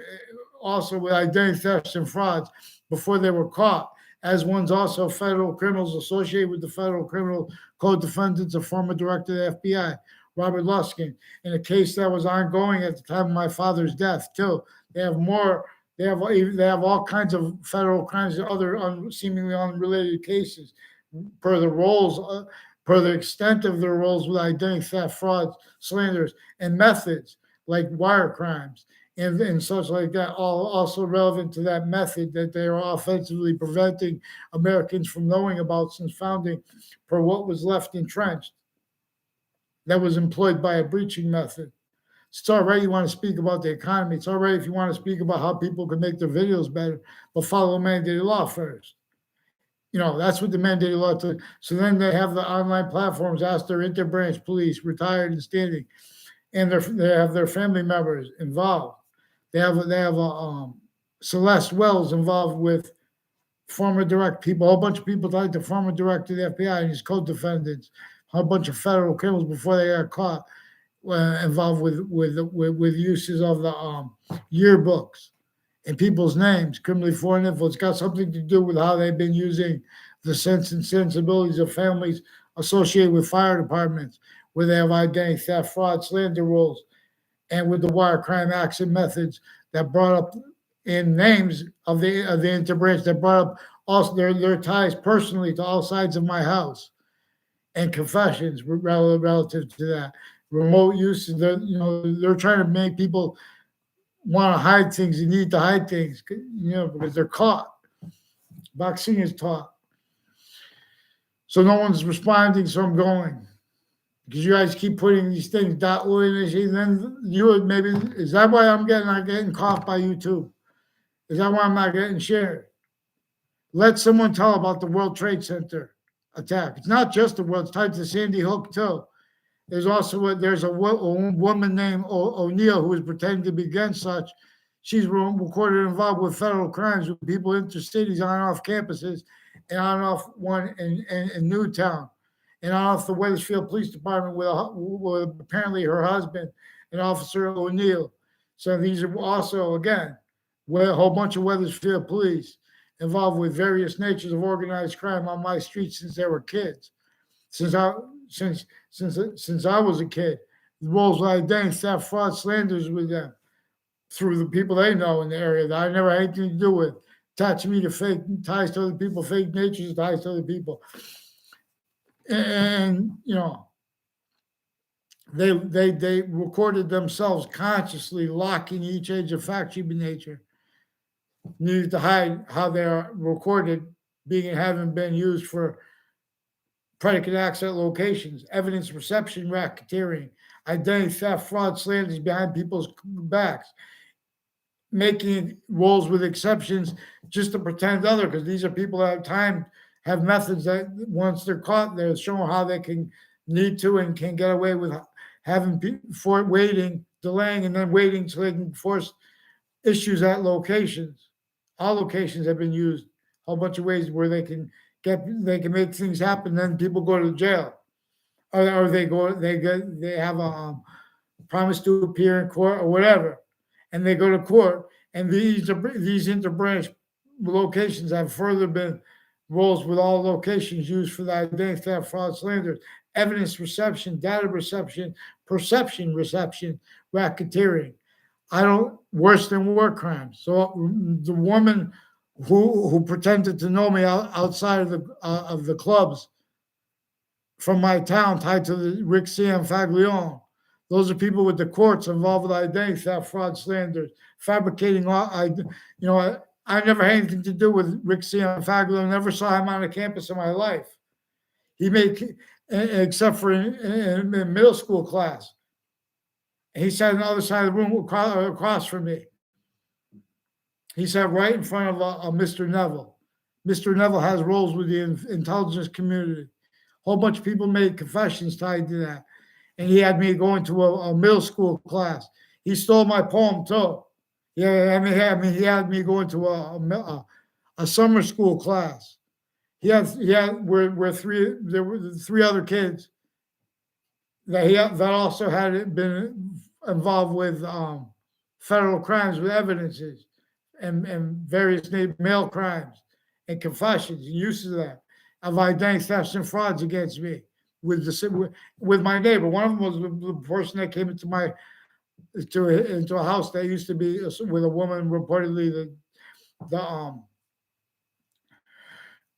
also with identity thefts and frauds before they were caught, as one's also federal criminals associated with the federal criminal code defendants, a former director of the FBI, Robert Luskin, in a case that was ongoing at the time of my father's death too. They have more. They have all kinds of federal crimes and other seemingly unrelated cases, per the roles, per the extent of their roles with identity theft, frauds, slanders, and methods like wire crimes and such like that. All also relevant to that method that they are offensively preventing Americans from knowing about since founding, per what was left entrenched. That was employed by a breaching method. It's all right you want to speak about the economy. It's all right if you want to speak about how people can make their videos better, but follow mandated law first. That's what the mandated law took. So then they have the online platforms ask their interbranch police, retired and standing, and they have their family members involved. They have Celeste Wells involved with former direct people, a whole bunch of people tied to former director of the FBI and his co-defendants, a whole bunch of federal criminals before they got caught, involved with uses of the yearbooks and people's names, criminally foreign info. It's got something to do with how they've been using the sense and sensibilities of families associated with fire departments, where they have identity theft, fraud, slander rules, and with the wire crime acts and methods that brought up in names of the interbranch that brought up also their ties personally to all sides of my house, and confessions relative to that. Remote use, they're trying to make people want to hide things. You need to hide things, because they're caught. Vaccine is taught. So no one's responding, so I'm going. Because you guys keep putting these things and then is that why I'm not getting caught by YouTube? Is that why I'm not getting shared? Let someone tell about the World Trade Center attack. It's not just the world, it's tied to Sandy Hook too. There's a woman named O'Neill who is pretending to be against such. She's recorded involved with federal crimes with people intercities on and off campuses, and on and off one in Newtown, and on off the Wethersfield Police Department with apparently her husband and Officer O'Neill. So these are also, again, a whole bunch of Wethersfield police involved with various natures of organized crime on my street since they were kids. Since I was a kid, the roles of identity theft, fraud, slanders with them through the people they know in the area that I never had anything to do with, attaching me to fake ties to other people, fake natures, ties to other people, and they recorded themselves consciously locking each age of fact, human nature. needed to hide how they are recorded being and having been used for predicate acts at locations, evidence reception, racketeering, identity theft, fraud, slanders behind people's backs, making roles with exceptions just to pretend other, because these are people that have methods that once they're caught, they're showing how they can need to and can get away with having for waiting, delaying, and then waiting so they can force issues at locations. All locations have been used a whole bunch of ways where they can make things happen. Then people go to jail, or they have a promise to appear in court or whatever, and they go to court. And these interbranch locations have further been roles with all locations used for the identity theft, fraud, slanders, evidence reception, data reception, perception reception, racketeering. I don't worse than war crimes. So the woman who pretended to know me outside of the clubs from my town tied to the Rick C.M. Faglione. Those are people with the courts involved with identity theft, fraud, slanders, fabricating. I never had anything to do with Rick C.M. Faglione. Never saw him on a campus in my life. He made, except for in middle school class. He sat on the other side of the room across from me. He sat right in front of Mr. Neville. Mr. Neville has roles with the intelligence community. A whole bunch of people made confessions tied to that. And he had me go into a middle school class. He stole my poem too. Yeah, he had me go into a summer school class. There were three other kids that also had been involved with federal crimes with evidences and various male crimes and confessions and uses of that of identity thefts and frauds against me with my neighbor. One of them was the person that came into a house that used to be with a woman, reportedly the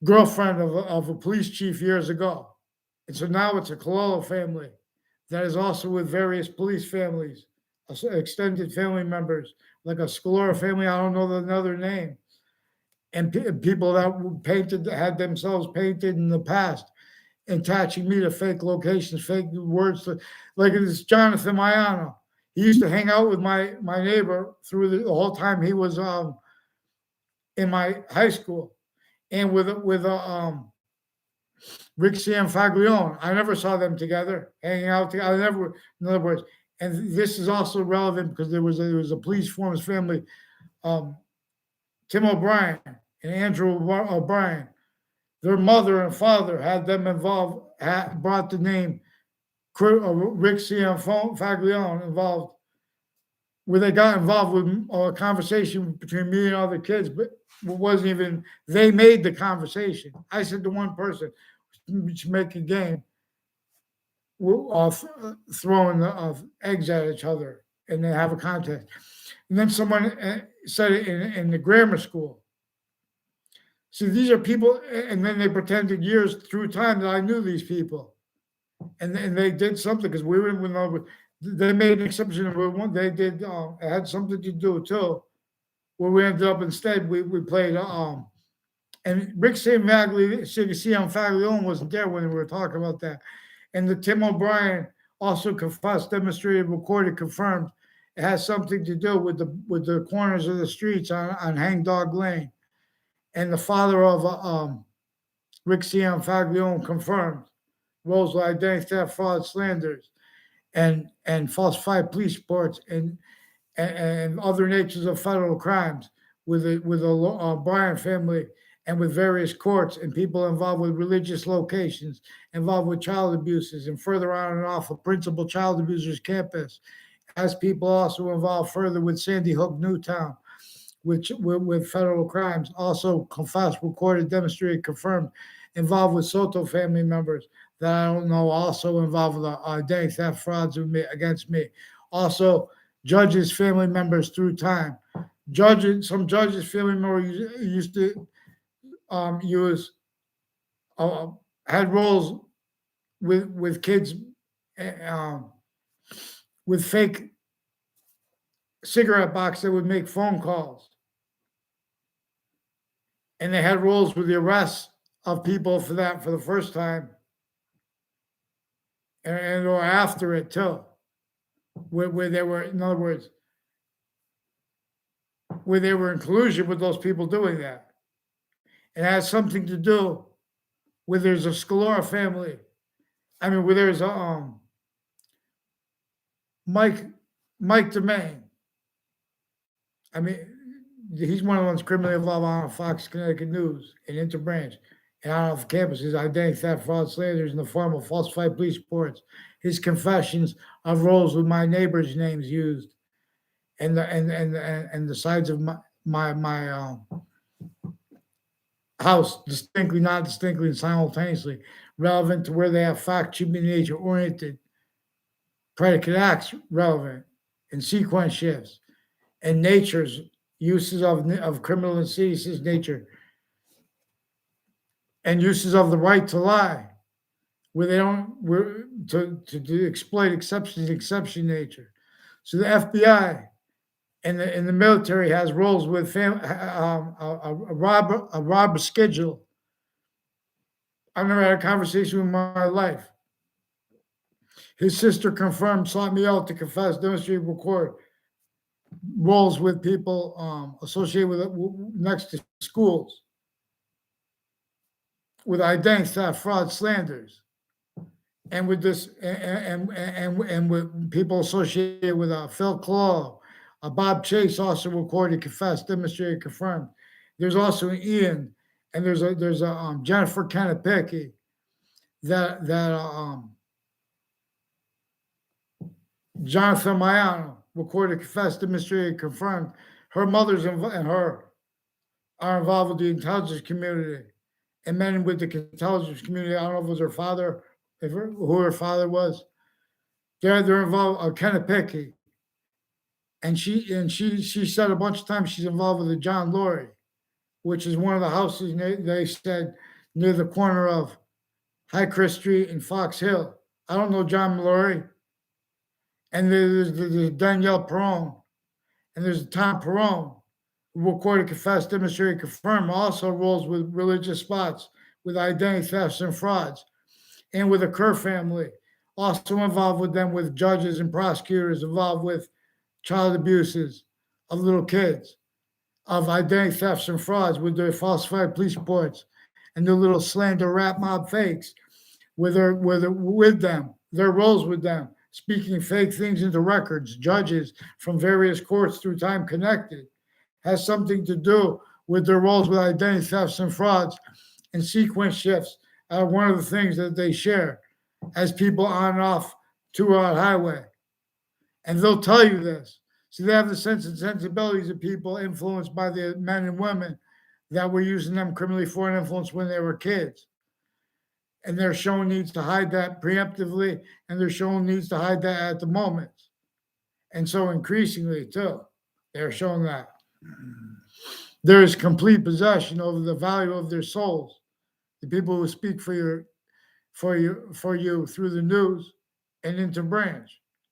girlfriend of a police chief years ago. And so now it's a Cololo family that is also with various police families, extended family members, like a Scalora family. I don't know another name. And people that had themselves painted in the past, attaching me to fake locations, fake words. Like this Jonathan Mayano. He used to hang out with my neighbor through the whole time he was in my high school, and with Rick C.M. Faglione. I never saw them together, hanging out together. In other words, and this is also relevant because there was a police force family, Tim O'Brien and Andrew O'Brien. Their mother and father had them involved, brought the name Rick C.M. Faglione involved, where they got involved with a conversation between me and other kids, but it wasn't even, they made the conversation. I said to one person, to make a game, throwing eggs at each other, and they have a contest. And then someone said it in the grammar school. See, these are people, and then they pretended years through time that I knew these people. And they did something because we were they made an exception. They did, it had something to do too, where we ended up instead, we played, and Rick C.M. Faglione wasn't there when we were talking about that. And the Tim O'Brien also confessed, demonstrated, recorded, confirmed it has something to do with the corners of the streets on Hangdog Lane. And the father of Rick C.M. Faglione confirmed roles with identity theft, fraud, slanders, and falsified police reports and other natures of federal crimes with the O'Brien family and with various courts and people involved with religious locations, involved with child abuses, and further on and off a principal child abusers campus, as people also involved further with Sandy Hook, Newtown, which with federal crimes, also confessed, recorded, demonstrated, confirmed, involved with Soto family members that I don't know, also involved with identity theft frauds against me. Also, judges, family members through time. Some judges, family members used to had roles with kids with fake cigarette box that would make phone calls And they had rules with the arrests of people for that for the first time, and or after it too, where they were, in other words, where they were in collusion with those people doing that. It has something to do with there's a Scalora family. I mean, where there's a Mike DeMaine. I mean, he's one of the ones criminally involved on Fox Connecticut News and Interbranch and on off campuses, identity theft, fraud, slanders in the form of falsified police reports. His confessions of roles with my neighbors' names used, and the sides of my house distinctly, not distinctly, and simultaneously relevant to where they have fact, human nature oriented predicate acts relevant and sequence shifts and nature's uses of criminal insidiousness nature and uses of the right to lie, where they don't where to exploit exception nature. So the FBI and the military has roles with a robber schedule. I've never had a conversation with my life. His sister confirmed, sought me out to confess, demonstrate, record roles with people associated with it next to schools with identity theft, fraud, slanders, and with this and with people associated with Phil Claw, Bob Chase also recorded, confessed, demonstrated, confirmed. There's also an Ian, and there's a Jennifer Kanapicki that Jonathan Mayano recorded, confessed, demonstrated, confirmed. Her mother's and her are involved with the intelligence community and men with the intelligence community. I don't know if it was her father, who her father was. They're involved. Kanapicki, and she said a bunch of times she's involved with the John Laurie, which is one of the houses they said near the corner of High Crest Street and Fox Hill. I don't know John Laurie. And there's Danielle Perron, and there's Tom Perron, who recorded, confessed, demonstrated, confirmed, also roles with religious spots, with identity thefts and frauds, and with the Kerr family, also involved with them with judges and prosecutors, involved with child abuses of little kids, of identity thefts and frauds, with their falsified police reports, and their little slander rap mob fakes, with them, their roles with them, speaking fake things into records, judges from various courts through time connected, has something to do with their roles with identity thefts and frauds and sequence shifts are one of the things that they share as people on and off 2-Rod Highway. And they'll tell you this. So they have the sense and sensibilities of people influenced by the men and women that were using them criminally for an influence when they were kids. And they're shown needs to hide that preemptively, and they're shown needs to hide that at the moment. And so increasingly, too, they're shown that there is complete possession over the value of their souls. The people who speak for you through the news and Interbranch,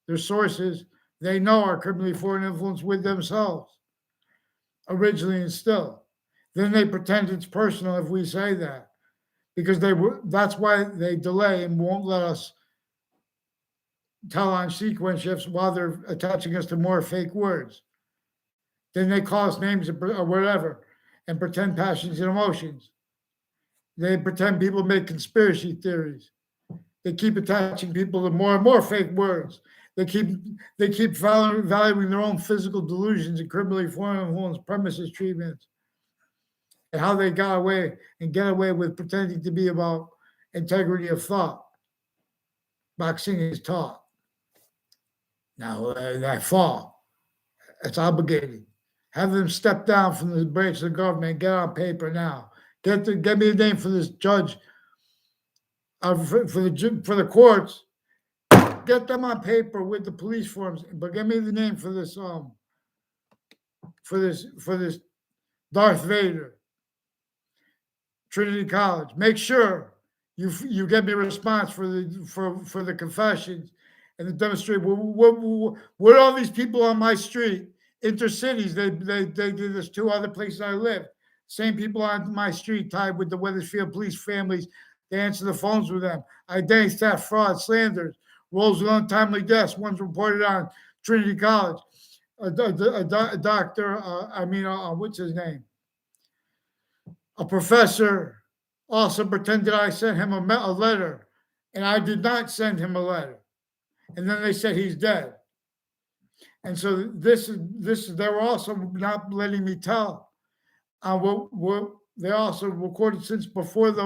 their sources, they know are criminally foreign influence with themselves, originally and still. Then they pretend it's personal if we say that. Because that's why they delay and won't let us tell on sequence shifts while they're attaching us to more fake words. Then they call us names or whatever and pretend passions and emotions. They pretend people make conspiracy theories. They keep attaching people to more and more fake words. They keep valuing their own physical delusions and criminally foreign influence premises treatments. And how they got away and get away with pretending to be about integrity of thought. Boxing is taught. Now, that fall, it's obligated. Have them step down from the branch of the government and get on paper now. Get me a name for this judge, for the courts. Get them on paper with the police forms, but get me the name for this Darth Vader. Trinity College. Make sure you get me a response for the confessions and the demonstration. What are all these people on my street, intercities? They did this to other places I live. Same people on my street tied with the Weathersfield police families. They answer the phones with them. Identity theft, fraud, slanders, roles with untimely deaths. One's reported on Trinity College. A doctor, what's his name? A professor also pretended I sent him a letter, and I did not send him a letter. And then they said he's dead. And so they were also not letting me tell. What they also recorded since before the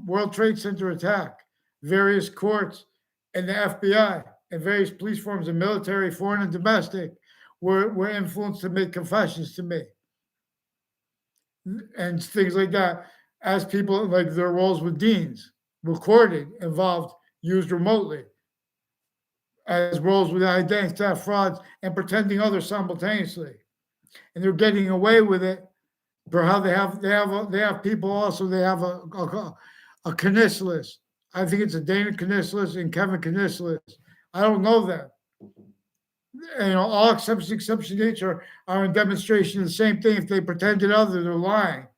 World Trade Center attack, various courts and the FBI and various police forms of military, foreign and domestic, were influenced to make confessions to me and things like that. As people like their roles with deans, recorded, involved, used remotely, as roles with identity theft, frauds, and pretending others simultaneously, and they're getting away with it. For how they have people also. They have a Canisius. I think it's a Dana Canisius and Kevin Canisius. I don't know them. All exception nature are in demonstration of the same thing. If they pretended other, they're lying.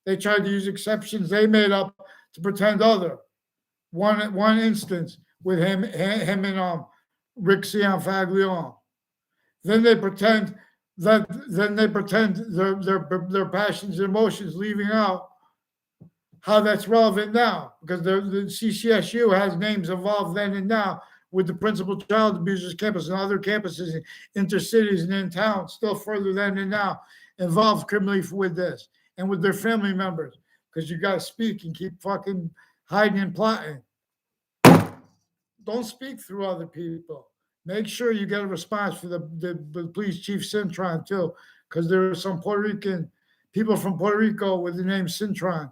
They tried to use exceptions they made up to pretend other. One instance with him and Rick Cianfaglione. Then they pretend their passions and emotions, leaving out how that's relevant now, because the CCSU has names involved then and now with the principal child abusers campus and other campuses in intercities and in town, still further then and now, involved criminally with this and with their family members, because you got to speak and keep fucking hiding and plotting. Don't speak through other people. Make sure you get a response for the police chief Cintron too, because there are some Puerto Rican people from Puerto Rico with the name Cintron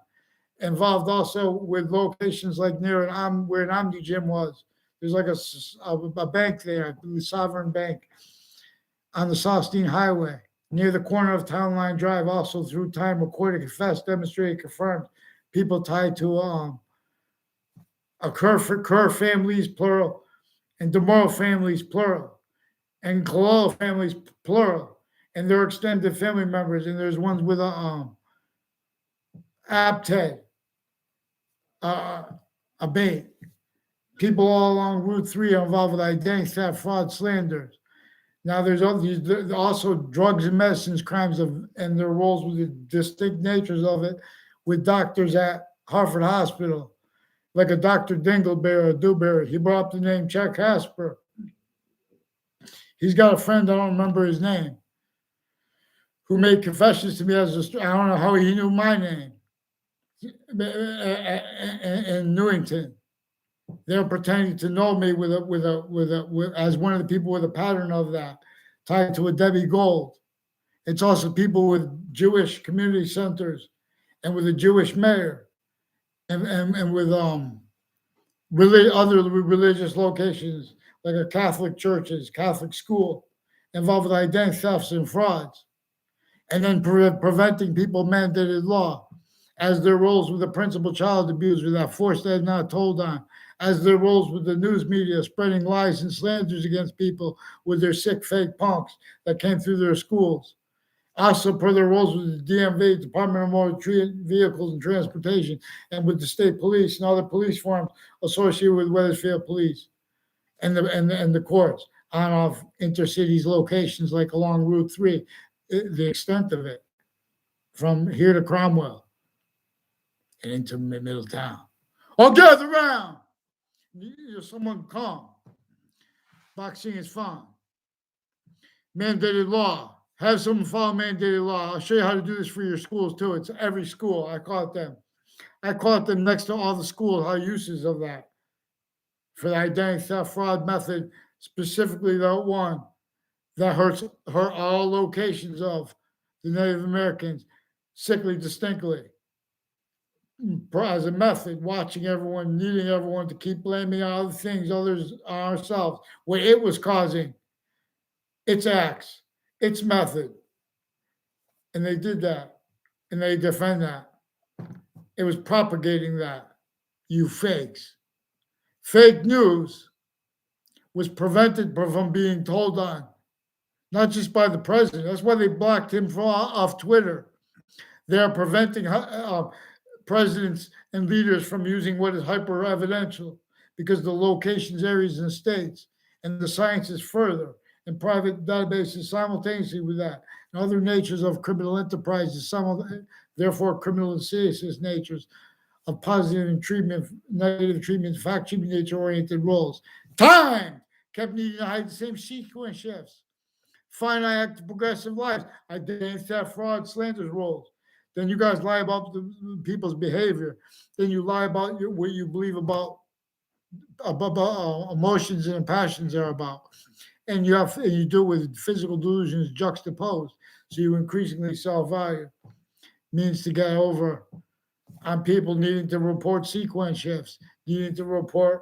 involved also with locations like near where an Omni Gym was. There's like a bank there, I believe, Sovereign Bank, on the Saustine Highway near the corner of Town Line Drive. Also through time recorded, confessed, demonstrated, confirmed people tied to a Kerr families plural, and DeMoro families plural, and Cololo families plural, and their extended family members. And there's ones with a Abted, a bait. People all along Route 3 are involved with identity theft, fraud, slanders. Now there's also drugs and medicines crimes and their roles with the distinct natures of it, with doctors at Hartford Hospital, like a Dr. Dingleberry or Dewberry. He brought up the name Chuck Casper. He's got a friend, I don't remember his name, who made confessions to me I don't know how he knew my name in Newington. They're pretending to know me as one of the people with a pattern of that, tied to a Debbie Gold. It's also people with Jewish community centers and with a Jewish mayor and with other religious locations like a Catholic churches, Catholic school, involved with identity thefts and frauds, and then preventing people mandated law, as their roles with the principal child abuser, that force they're not told on, as their roles with the news media, spreading lies and slanders against people with their sick fake punks that came through their schools. Also, per their roles with the DMV, Department of Motor Vehicles and Transportation, and with the state police and other police forms associated with Weathersfield Police and the courts on off intercities locations like along Route 3, the extent of it, from here to Cromwell and into Middletown. All gather around. Someone calm. Boxing is fun. Mandated law. Have someone follow mandated law. I'll show you how to do this for your schools too. It's every school. I call it them next to all the schools, how uses of that. For the identity theft fraud method, specifically that one that hurt all locations of the Native Americans sickly distinctly. As a method, watching everyone, needing everyone to keep blaming other things, others ourselves, what it was causing, its acts, its method. And they did that, and they defend that. It was propagating that, you fakes. Fake news was prevented from being told on not just by the president. That's why they blocked him off Twitter. They're preventing presidents and leaders from using what is hyper evidential because the locations, areas, and states, and the science is further, and private databases simultaneously with that, and other natures of criminal enterprises, therefore criminal and serious natures of positive and treatment, negative treatment, fact treatment, nature oriented roles. Time kept needing to hide the same sequence shifts. Finite act progressive lives, identity theft, fraud, slanders roles. Then you guys lie about the people's behavior. Then you lie about what you believe about emotions and passions are about. And you do it with physical delusions juxtaposed. So you increasingly self-value. Means to get over on people needing to report sequence shifts, needing to report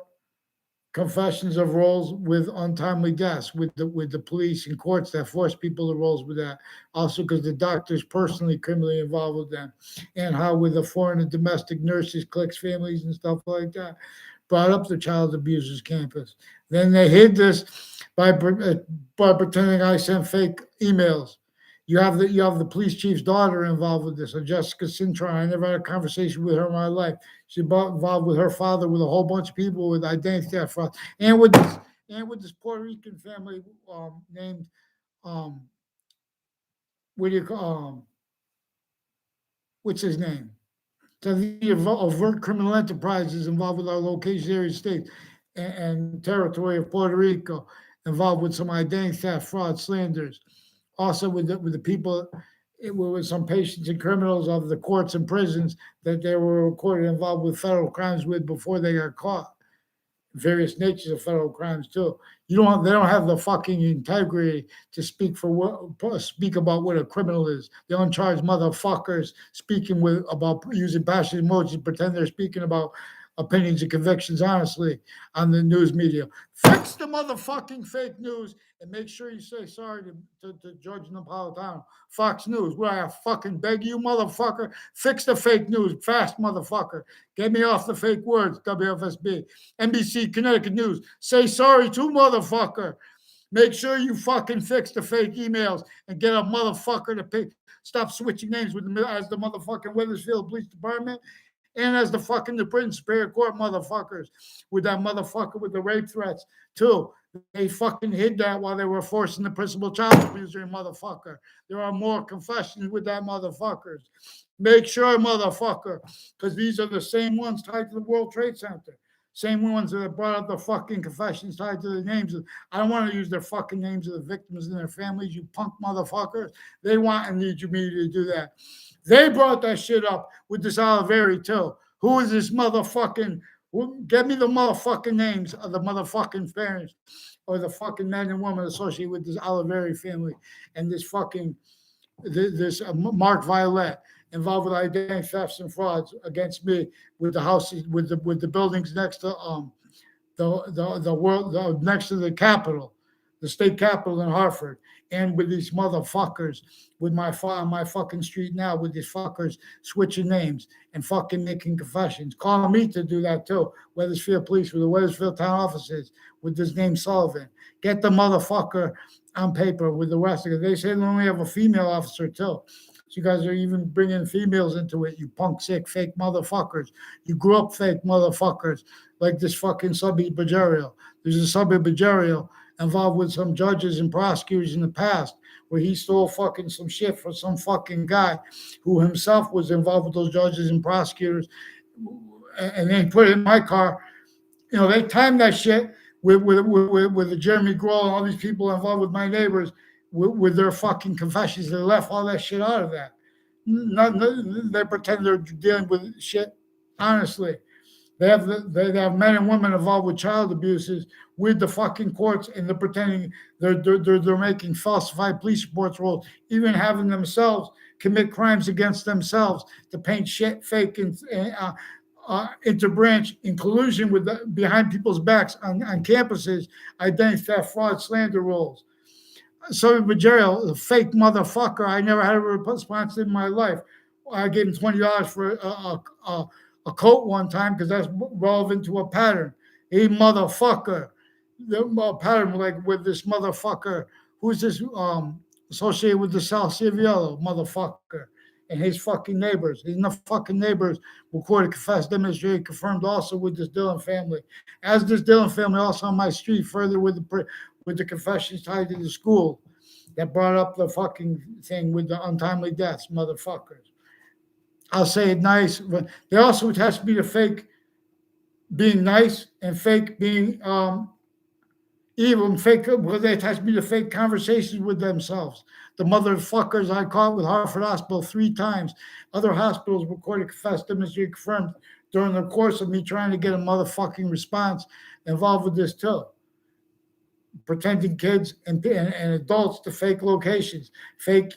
confessions of roles with untimely deaths, with the police and courts that force people to roles with that. Also, because the doctors personally criminally involved with them, and how with the foreign and domestic nurses, cliques, families, and stuff like that, brought up the child abusers campus. Then they hid this by pretending I sent fake emails. You have the police chief's daughter involved with this, Jessica Sintra. I never had a conversation with her in my life. She's involved with her father, with a whole bunch of people with identity theft fraud, and with this Puerto Rican family named what do you call what's his name? So the overt criminal enterprises involved with our location, area, state, and territory of Puerto Rico, involved with some identity theft, fraud, slanders. Also with the people, it was some patients and criminals of the courts and prisons that they were recorded involved with federal crimes with before they got caught. Various natures of federal crimes too. They don't have the fucking integrity to speak about what a criminal is. The uncharged motherfuckers speaking about using passionate emojis, pretend they're speaking about opinions and convictions honestly on the news media. Fix the motherfucking fake news and make sure you say sorry to George Napolitano. Fox News, where I fucking beg you, motherfucker, fix the fake news fast, motherfucker. Get me off the fake words, WFSB. NBC, Connecticut News, say sorry to motherfucker. Make sure you fucking fix the fake emails and get a motherfucker to stop switching names as the motherfucking Wethersfield Police Department and as the Britain Superior Court motherfuckers with that motherfucker with the rape threats too. They fucking hid that while they were forcing the principal child abuser motherfucker. There are more confessions with that motherfuckers. Make sure, motherfucker, because these are the same ones tied to the World Trade Center. Same ones that brought up the fucking confessions tied to the names of. I don't want to use their fucking names of the victims and their families, you punk motherfuckers. They want and need you me to do that. They brought that shit up with this Oliveri too. Who is this motherfucking? Get me the motherfucking names of the motherfucking parents or the fucking men and women associated with this Oliveri family and this Mark Violet involved with identity thefts and frauds against me with the houses with the buildings next to next to the Capitol, the state capitol in Hartford, and with these motherfuckers with my fucking street now with these fuckers switching names and fucking making confessions, calling me to do that too. Wethersfield Police with the Wethersfield town offices with this name Sullivan. Get the motherfucker on paper with the rest of it. They say they only have a female officer too. So you guys are even bringing females into it, you punk sick fake motherfuckers. You grew up fake motherfuckers like this fucking Subby Bajario. There's a Subby Bajario involved with some judges and prosecutors in the past where he stole fucking some shit for some fucking guy who himself was involved with those judges and prosecutors, and they put it in my car. They timed that shit with the Jeremy Grohl and all these people involved with my neighbors with their fucking confessions. They left all that shit out of that. They pretend they're dealing with shit honestly. They have men and women involved with child abuses with the fucking courts, and they're pretending they're making falsified police reports roles, even having themselves commit crimes against themselves to paint shit fake and interbranch in collusion with behind people's backs on campuses, identity theft, fraud, slander roles. So Bajario, the fake motherfucker, I never had a response in my life. I gave him $20 for a coat one time because that's relevant to a pattern. A motherfucker. The pattern like with this motherfucker who's this associated with the South Civiello motherfucker and his fucking neighbors. His fucking neighbors recorded, confessed, demonstrated, confirmed also with this Dillon family. As this Dillon family also on my street, further with the confessions tied to the school that brought up the fucking thing with the untimely deaths, motherfuckers. I'll say it nice, but they also attached me to fake being nice and fake being evil and fake, because they attached me to fake conversations with themselves. The motherfuckers I caught with Hartford Hospital 3 times. Other hospitals recorded, confessed, demonstrated, confirmed during the course of me trying to get a motherfucking response involved with this too. Pretending kids and adults to fake locations, fake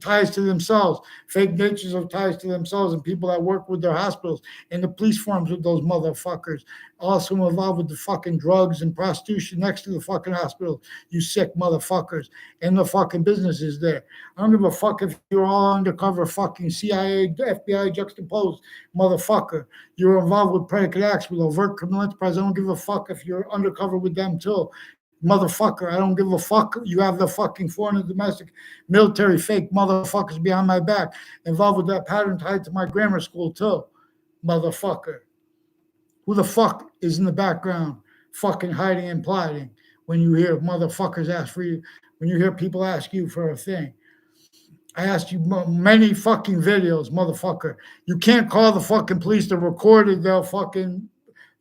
ties to themselves, fake natures of ties to themselves and people that work with their hospitals, and the police forms with those motherfuckers. Also involved with the fucking drugs and prostitution next to the fucking hospital, you sick motherfuckers, and the fucking businesses there. I don't give a fuck if you're all undercover fucking CIA, FBI juxtaposed motherfucker. You're involved with predicate acts, with overt criminal enterprise. I don't give a fuck if you're undercover with them too. Motherfucker, I don't give a fuck. You have the fucking foreign and domestic military fake motherfuckers behind my back involved with that pattern tied to my grammar school too. Motherfucker. Who the fuck is in the background fucking hiding and plotting when you hear motherfuckers ask for you, when you hear people ask you for a thing? I asked you many fucking videos, motherfucker. You can't call the fucking police to record it. They'll fucking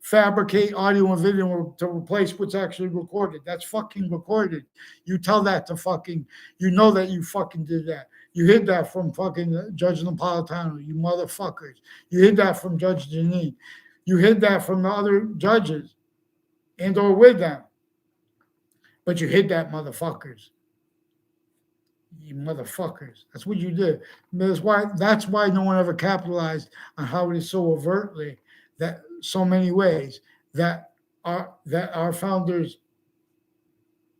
fabricate audio and video to replace what's actually recorded. That's fucking recorded. You tell that to fucking, you know that you fucking did that. You hid that from fucking Judge Napolitano, you motherfuckers. You hid that from Judge Janine. You hid that from the other judges and or with them. But you hid that, motherfuckers. You motherfuckers. That's what you did. That's why no one ever capitalized on how it is so overtly that so many ways that our founders,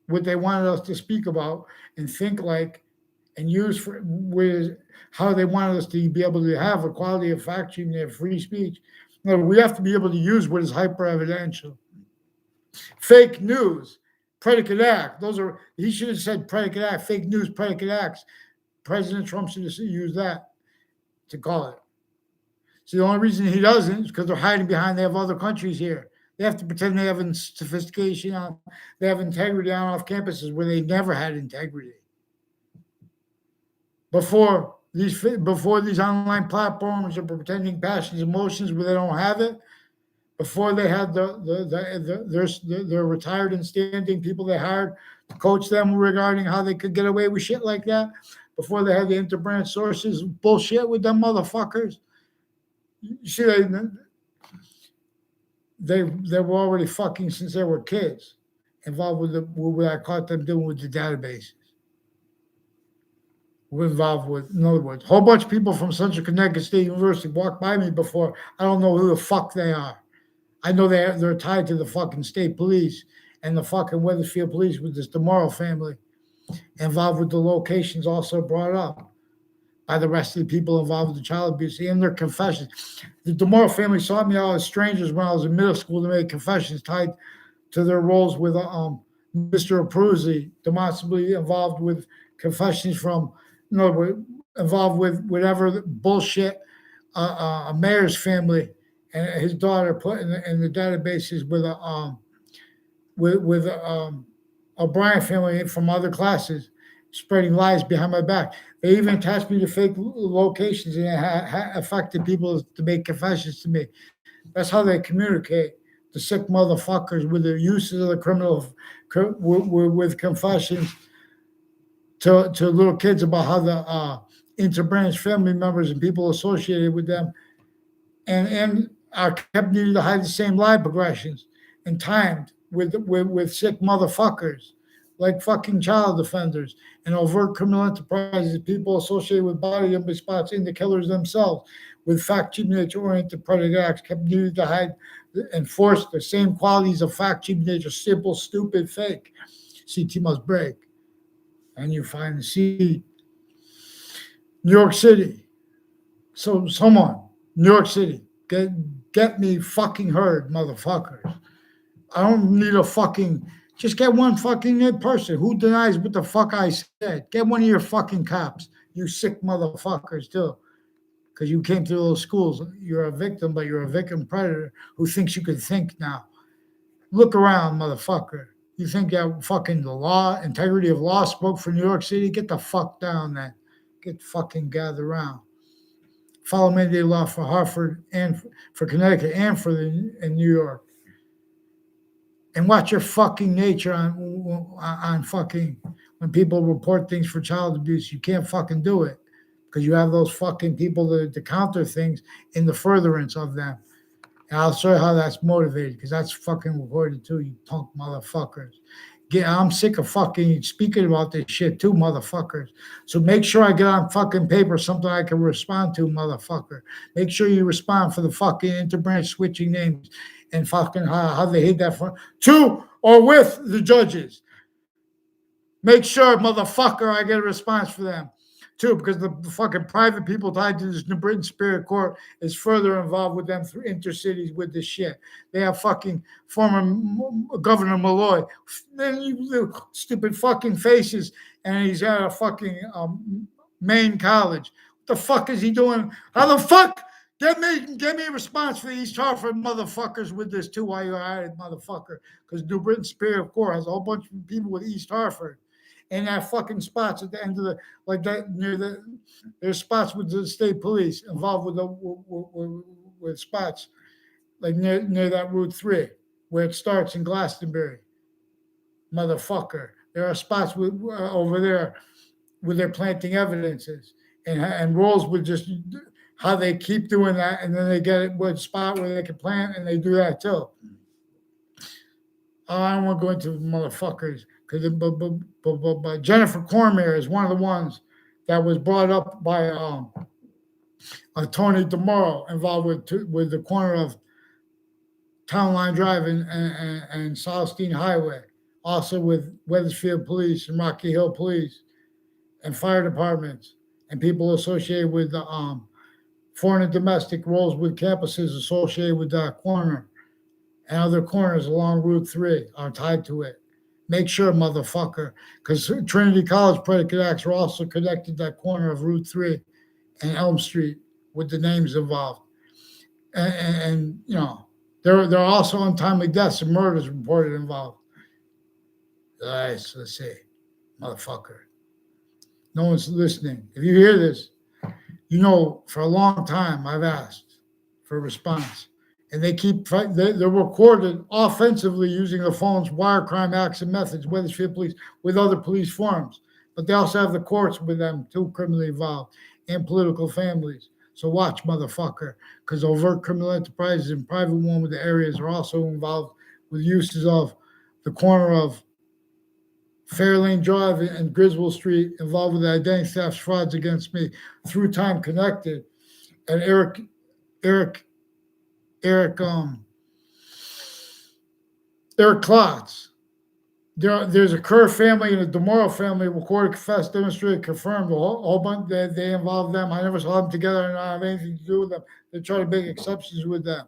what they wanted us to speak about and think like and use for with how they wanted us to be able to have equality of fact sheet and free speech. No, we have to be able to use what is hyper evidential. Fake news, predicate act. Those are, he should have said predicate act, fake news, predicate acts. President Trump should have used that to call it. So the only reason he doesn't is because they're hiding behind, they have other countries here. They have to pretend they have sophistication on, they have integrity on off campuses where they never had integrity. Before these online platforms are pretending passions, emotions where they don't have it, before they had their retired and standing people they hired to coach them regarding how they could get away with shit like that, before they had the interbranch sources bullshit with them motherfuckers. You see, they were already fucking since they were kids, involved with what I caught them doing with the databases. We're involved with, in other words, a whole bunch of people from Central Connecticut State University walked by me before. I don't know who the fuck they are. I know they're tied to the fucking state police and the fucking Wethersfield police with this DeMauro family, involved with the locations also brought up by the rest of the people involved with the child abuse and their confessions. The DeMauro family sought me out as strangers when I was in middle school to make confessions tied to their roles with Mr. Abruzzi, demonstrably involved with confessions from, involved with whatever bullshit a mayor's family and his daughter put in the databases with O'Brien family from other classes, spreading lies behind my back. They even attached me to fake locations and affected people to make confessions to me. That's how they communicate, the sick motherfuckers, with the uses of the criminal, with confessions to little kids about how the interbranch family members and people associated with them and are kept needing to hide the same lie progressions and timed with sick motherfuckers like fucking child offenders and overt criminal enterprises, people associated with body image spots in the killers themselves, with fact-cheap nature-oriented predicate acts, kept needing to hide and force the same qualities of fact-cheap nature, simple, stupid, fake. CT must break. And you find the seed. New York City. So someone, New York City, get me fucking heard, motherfuckers. I don't need a fucking Just get one fucking person. Who denies what the fuck I said? Get one of your fucking cops. You sick motherfuckers too. Because you came through those schools. You're a victim, but you're a victim predator who thinks you can think now. Look around, motherfucker. You think that fucking the law, integrity of law spoke for New York City? Get the fuck down then. Get fucking gathered around. Follow mandate law for Hartford and for Connecticut and for in New York. And watch your fucking nature on fucking when people report things for child abuse. You can't fucking do it because you have those fucking people to counter things in the furtherance of them. And I'll show you how that's motivated because that's fucking recorded too, you punk motherfuckers. I'm sick of fucking speaking about this shit too, motherfuckers. So make sure I get on fucking paper something I can respond to, motherfucker. Make sure you respond for the fucking interbranch switching names and fucking how they hate that for to or with the judges. Make sure, motherfucker, I get a response for them too, because the fucking private people tied to this New Britain Superior Court is further involved with them through intercities with this shit. They have fucking former Governor Malloy, stupid fucking faces, and he's at a fucking Maine college. What the fuck is he doing? How the fuck? Get me a response for the East Hartford motherfuckers with this too while you're at it, motherfucker. Because New Britain Superior Court has a whole bunch of people with East Hartford. And that fucking spots at the end of the like that near the there's spots with the state police involved with spots like near that Route 3 where it starts in Glastonbury, motherfucker. There are spots over there where they're planting evidences and rolls with just how they keep doing that, and then they get it with a spot where they can plant, and they do that too. I don't want to go into motherfuckers. But Jennifer Cormier is one of the ones that was brought up by Tony DeMoro, involved with the corner of Town Line Drive and Southstein Highway, also with Weathersfield Police and Rocky Hill Police and fire departments and people associated with the foreign and domestic roles with campuses associated with that corner and other corners along Route 3 are tied to it. Make sure, motherfucker, because Trinity College predicate acts are also connected to that corner of Route 3 and Elm Street with the names involved. And you know, there are also untimely deaths and murders reported involved. Let's see, motherfucker. No one's listening. If you hear this, you know for a long time I've asked for a response. And they're recorded offensively using the phone's wire crime acts and methods, Weathersfield Police, with other police forms. But they also have the courts with them, too, criminally involved, and political families. So watch, motherfucker, because overt criminal enterprises and private one with the areas are also involved with uses of the corner of Fairlane Drive and Griswold Street, involved with identity theft, frauds against me, through time connected. And Eric Klotz. There's a Kerr family and a DeMoro family recorded, confessed, demonstrated, confirmed. A whole bunch they involved them. I never saw them together and I don't have anything to do with them. They try to make exceptions with them.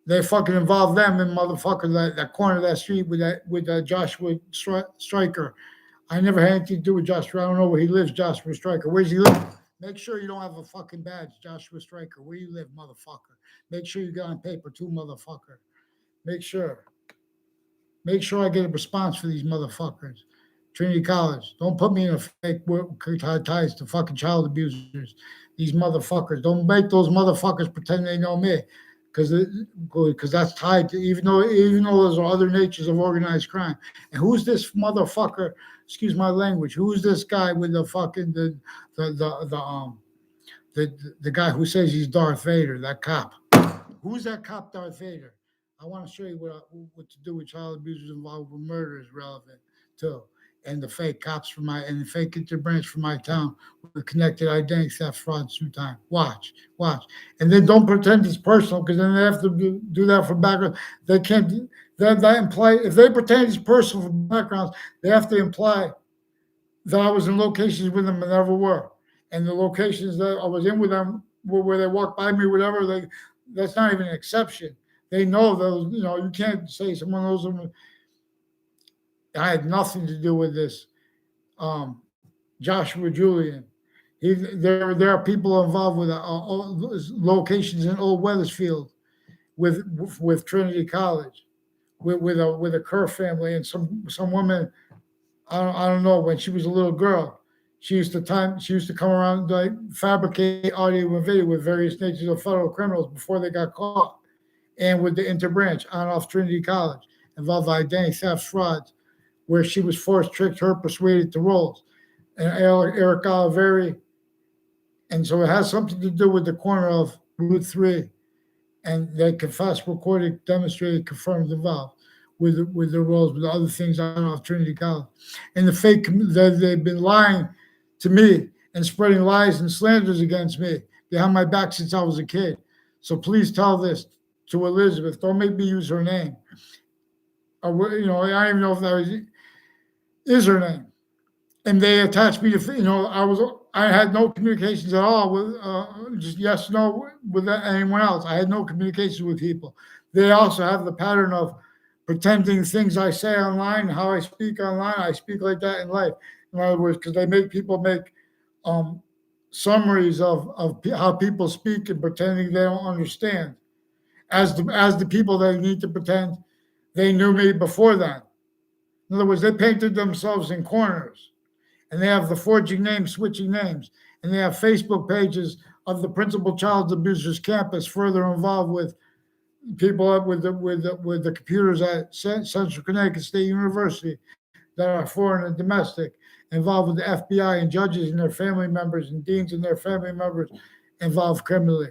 They fucking involved them in motherfucker that corner of that street with Joshua Stryker. I never had anything to do with Joshua. I don't know where he lives, Joshua Stryker. Where's he live? Make sure you don't have a fucking badge, Joshua Stryker. Where you live, motherfucker. Make sure you get on paper too, motherfucker. Make sure I get a response for these motherfuckers. Trinity College. Don't put me in a fake work ties to fucking child abusers. These motherfuckers. Don't make those motherfuckers pretend they know me. Because that's tied to even though those are other natures of organized crime. And who's this motherfucker? Excuse my language. Who's this guy with the fucking the guy who says he's Darth Vader? That cop. Who's that cop, Darth Vader? I want to show you what to do with child abusers involved with murder is relevant too. And the fake cops and the fake interbranch from my town with connected identity theft, fraud, through time. Watch. And then don't pretend it's personal because then they have to do that for background. They can't, that imply, if they pretend it's personal for backgrounds, they have to imply that I was in locations with them and never were. And the locations that I was in with them where they walked by me, whatever, that's not even an exception. They know those, you can't say someone knows them. I had nothing to do with this. Joshua Julian. There are people involved with locations in Old Weathersfield with Trinity College, with a Kerr family and some woman. I don't know, when she was a little girl, she used to come around, like, fabricate audio and video with various natures of federal criminals before they got caught, and with the interbranch on off Trinity College, involved identity theft, frauds, where she was forced, tricked, her, persuaded to roles, and Eric Oliveri. And so it has something to do with the corner of Route 3. And they confessed, recorded, demonstrated, confirmed, involved with the roles, with the other things on off Trinity College. And the fake, they've been lying to me and spreading lies and slanders against me behind my back since I was a kid. So please tell this to Elizabeth. Don't make me use her name. Or, I don't even know if that is her name. And they attached me to, I had no communications at all with, just yes, no, with anyone else. I had no communications with people. They also have the pattern of pretending things I say online, how I speak online, I speak like that in life. In other words, because they make people make summaries of how people speak and pretending they don't understand, as the people they need to pretend they knew me before that. In other words, they painted themselves in corners, and they have the forging names, switching names, and they have Facebook pages of the principal child abusers campus further involved with people with the computers at Central Connecticut State University that are foreign and domestic, involved with the FBI and judges and their family members and deans and their family members involved criminally,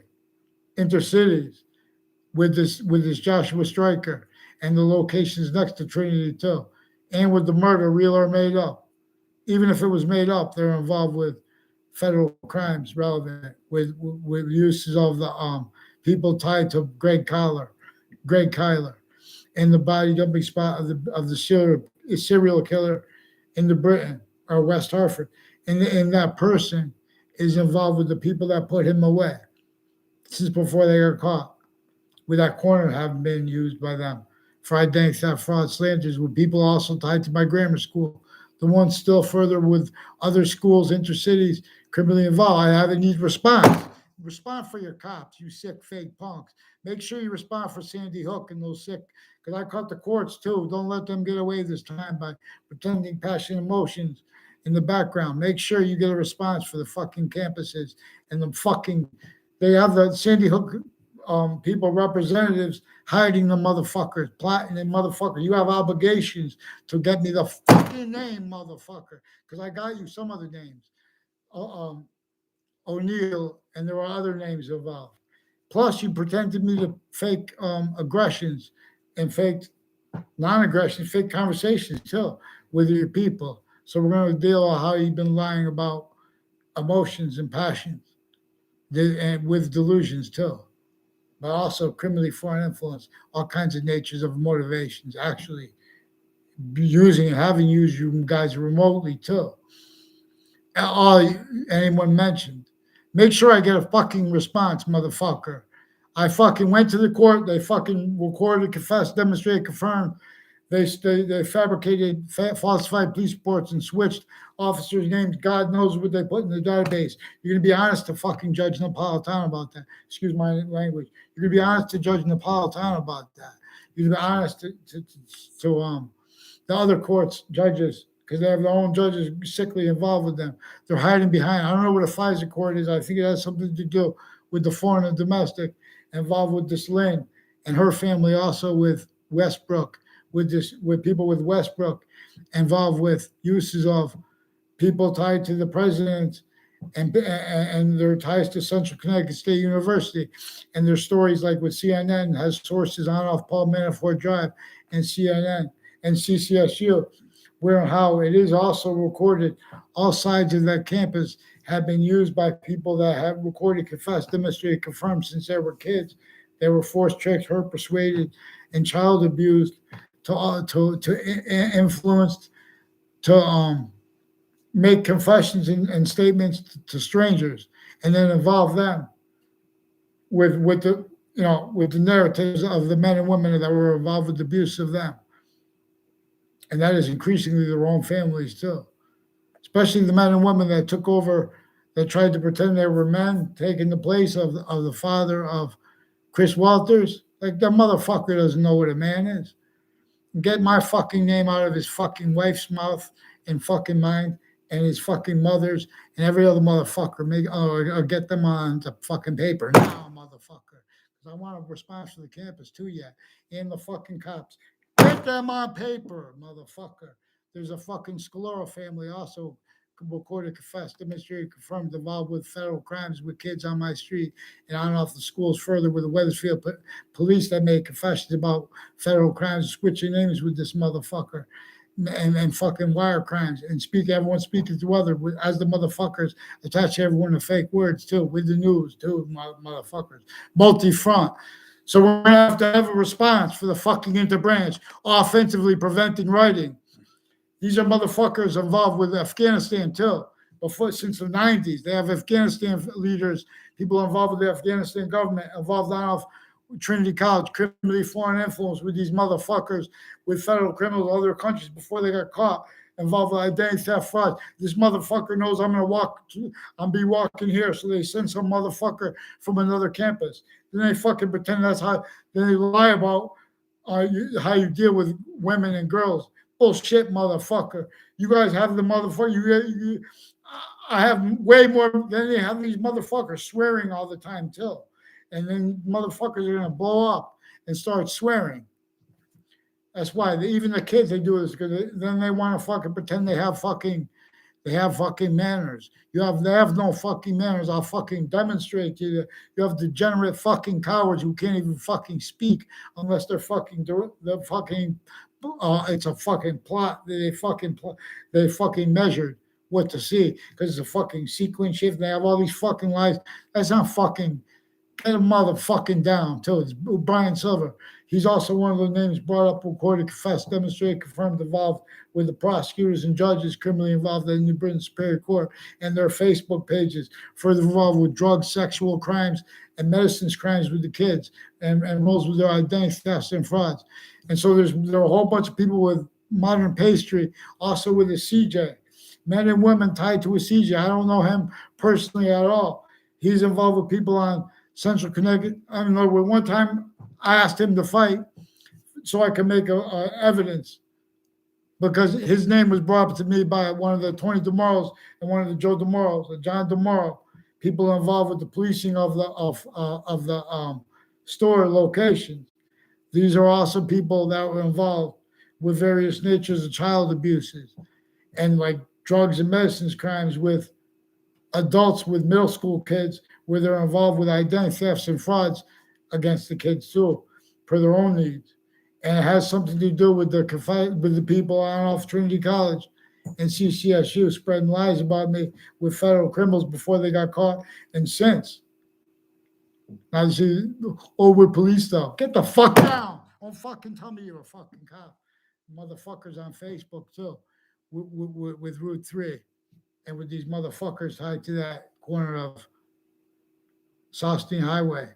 intercities with this Joshua Stryker and the locations next to Trinity too, and with the murder, real or made up. Even if it was made up, they're involved with federal crimes relevant with uses of the people tied to Greg Kyler, and the body dumping spot of the serial killer in the Britain or West Hartford, and that person is involved with the people that put him away since before they got caught. With that corner having been used by them for identity theft, fraud, slanders, with people also tied to my grammar school, the ones still further with other schools, intercities, criminally involved. I have a need response. Respond for your cops, you sick fake punks. Make sure you respond for Sandy Hook and those sick, because I caught the courts too. Don't let them get away this time by pretending passion emotions in the background. Make sure you get a response for the fucking campuses and they have the Sandy Hook people, representatives, hiding the motherfuckers, plotting the motherfucker. You have obligations to get me the fucking name, motherfucker, because I got you some other names. O'Neill, and there were other names involved. Plus, you pretended me to fake aggressions and fake non-aggression, fake conversations too with your people. So we're going to deal with how you've been lying about emotions and passions, and with delusions too, but also criminally foreign influence, all kinds of natures of motivations, actually having used you guys remotely too. All anyone mentioned. Make sure I get a fucking response, motherfucker. I fucking went to the court. They fucking recorded, confessed, demonstrated, confirmed. They fabricated, falsified police reports and switched officers' names. God knows what they put in the database. You're going to be honest to fucking Judge Napolitano about that. Excuse my language. You're going to be honest to Judge Napolitano about that. You're going to be honest to the other courts, judges, because they have their own judges sickly involved with them. They're hiding behind. I don't know what a FISA court is. I think it has something to do with the foreign and domestic involved with this Lynn and her family, also with Westbrook, with people with Westbrook involved with uses of people tied to the president and their ties to Central Connecticut State University, and their stories like with CNN has sources on off Paul Manafort Drive and CNN and CCSU, where how it is also recorded all sides of that campus have been used by people that have recorded, confessed, demonstrated, confirmed since they were kids. They were forced, tricked, hurt, persuaded, and child abused to influenced to make confessions and statements to strangers, and then involve them with the with the narratives of the men and women that were involved with the abuse of them. And that is increasingly their own families too, especially the men and women that took over, that tried to pretend they were men, taking the place of the father of Chris Walters. Like, that motherfucker doesn't know what a man is. Get my fucking name out of his fucking wife's mouth and fucking mind, and his fucking mother's, and every other motherfucker. Or get them on the fucking paper now, motherfucker. Because I want a response from the campus too, yet, and the fucking cops. Get them on paper, motherfucker. There's a fucking Scalora family also recorded, confessed, demonstrated, confirmed, involved with federal crimes with kids on my street, and on and off the schools. Further, with the Weathersfield police that made confessions about federal crimes, switching names with this motherfucker, and fucking wire crimes, and everyone speaking to other, as the motherfuckers attach everyone to fake words too, with the news too, motherfuckers, multi-front. So we're gonna have a response for the fucking interbranch, offensively preventing writing. These are motherfuckers involved with Afghanistan too. Before, since the 90s, they have Afghanistan leaders, people involved with the Afghanistan government, involved on off Trinity College, criminally foreign influence with these motherfuckers, with federal criminals, other countries before they got caught, involved with identity theft, fraud. This motherfucker knows I'm gonna be walking here, so they send some motherfucker from another campus. Then they fucking pretend that's how. Then they lie about how you deal with women and girls. Bullshit, motherfucker. You guys have the motherfucker. I have way more than they have these motherfuckers swearing all the time too. And then motherfuckers are gonna blow up and start swearing. That's why even the kids, they do this, because then they want to fucking pretend they have fucking manners. They have no fucking manners. I'll fucking demonstrate to you. You have degenerate fucking cowards who can't even fucking speak unless they're fucking it's a fucking plot. They fucking measured what to see, because it's a fucking sequence shift. They have all these fucking lies. That's not fucking. Get a motherfucking down too. It's Brian Silver. He's also one of the names brought up, recorded, confessed, demonstrated, confirmed, involved with the prosecutors and judges criminally involved in the New Britain Superior Court, and their Facebook pages. Further involved with drugs, sexual crimes, and medicines crimes with the kids, and roles with their identity thefts and frauds. And so there are a whole bunch of people with modern pastry, also with a CJ. Men and women tied to a CJ. I don't know him personally at all. He's involved with people on Central Connecticut. I don't know. One time I asked him to fight so I could make evidence, because his name was brought up to me by one of the Tony DeMorrows and one of the Joe DeMorrows, John DeMorrow, people involved with the policing of the store locations. These are also people that were involved with various natures of child abuses and like drugs and medicines crimes with adults, with middle school kids, where they're involved with identity thefts and frauds against the kids too, for their own needs. And it has something to do with the people on off Trinity College and CCSU spreading lies about me with federal criminals before they got caught and since. Now you see, we're police though. Get the fuck down. Don't fucking tell me you're a fucking cop. Motherfuckers on Facebook too, with Route 3. And with these motherfuckers tied to that corner of Sostin Highway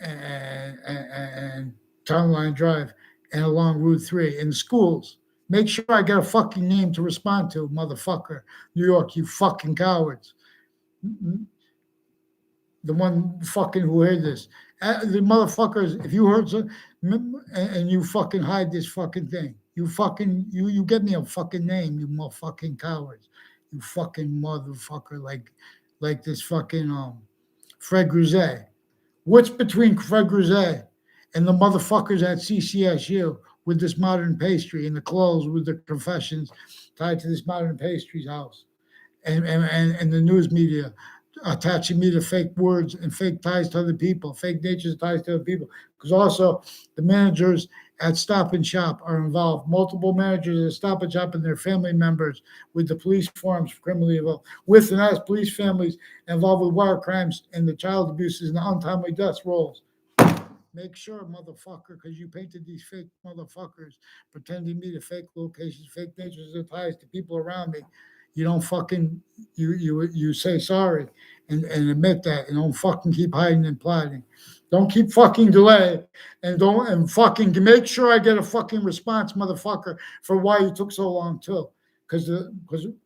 and Town Line Drive and along Route 3 in schools. Make sure I get a fucking name to respond to, motherfucker. New York, you fucking cowards. The one fucking who heard this. The motherfuckers, if you heard some, and you fucking hide this fucking thing, you get me a fucking name, you motherfucking cowards. You fucking motherfucker, like this fucking Fred Grisey. What's between Fred Grisey and the motherfuckers at CCSU with this modern pastry and the clothes with the confessions tied to this modern pastry's house, and the news media attaching me to fake words and fake ties to other people, fake natures ties to other people? Because also the managers at Stop and Shop are involved. Multiple managers at Stop and Shop and their family members with the police forms criminally involved, with and as police families involved with wire crimes and the child abuses and the untimely deaths rolls. Make sure, motherfucker, because you painted these fake motherfuckers pretending me to fake locations, fake natures of ties to people around me. you don't fucking you say sorry and admit that, and don't fucking keep hiding and plotting. Don't keep fucking delay, and don't and fucking make sure I get a fucking response, motherfucker, for why you took so long too. Because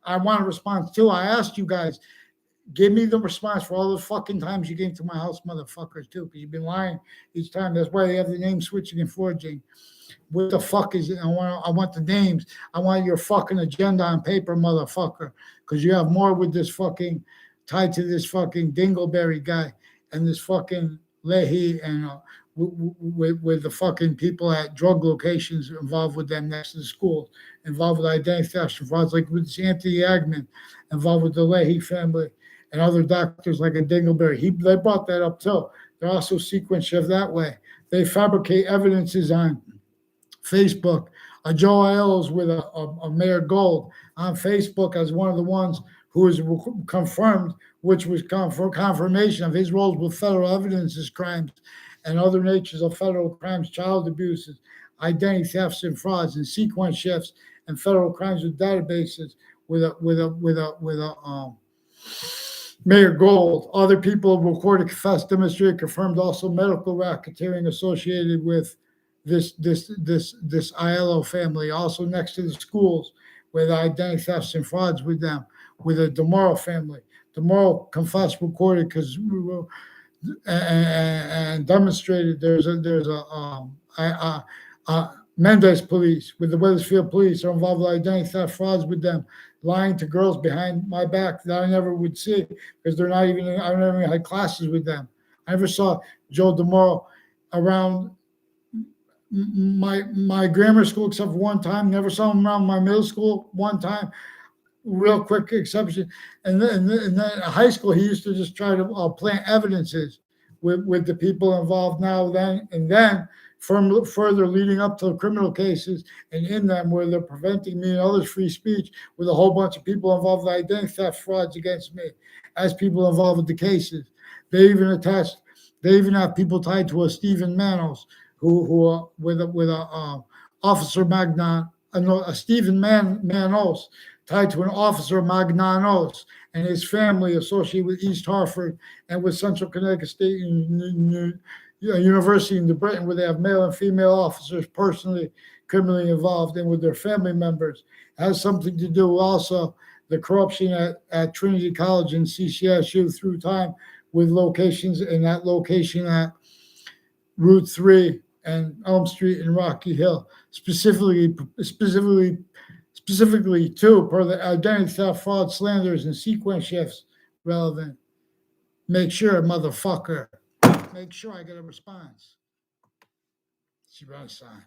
I want a response too. I asked you guys, give me the response for all those fucking times you came to my house, motherfuckers, too, because you've been lying each time. That's why they have the name switching and forging. What the fuck is it? I want the names. I want your fucking agenda on paper, motherfucker, because you have more with this fucking tied to this fucking Dingleberry guy and this fucking Leahy and with the fucking people at drug locations involved with them next to the schools, involved with identity theft and frauds, like with Anthony Agman, involved with the Leahy family and other doctors like a Dingleberry. They brought that up too. They're also sequence shift that way. They fabricate evidences on Facebook. Joe Aiello's with a Mayor Gold on Facebook as one of the ones who was confirmed, which was confirmation of his roles with federal evidences crimes and other natures of federal crimes, child abuses, identity thefts and frauds, and sequence shifts and federal crimes with databases with a Mayor Gold. Other people recorded, confessed, demonstrated, confirmed also medical racketeering associated with this Aiello family, also next to the schools with identity thefts and frauds with them, with the DeMauro family. DeMauro confessed, recorded, because and demonstrated. There's a Mendez police with the Wethersfield police are involved with identity theft frauds with them, lying to girls behind my back that I never would see because they're not even. I never even had classes with them. I never saw Joe DeMauro around my grammar school except for one time. Never saw him around my middle school one time. Real quick exception. And then in high school, he used to just try to plant evidences with the people involved now, then, and then from further leading up to criminal cases, and in them where they're preventing me and others free speech with a whole bunch of people involved with identity theft frauds against me as people involved with the cases. They even have people tied to a Stephen Manos, who with a officer Magnan, a Stephen Manos, tied to an officer Magnanos and his family associated with East Hartford and with Central Connecticut State University in New Britain, where they have male and female officers personally criminally involved, and with their family members. It has something to do also the corruption at Trinity College and CCSU through time with locations, in that location at Route 3 and Elm Street and Rocky Hill, specifically too, per the identity theft, fraud, slanders, and sequence shifts relevant. Make sure, motherfucker, make sure I get a response. She runs sign.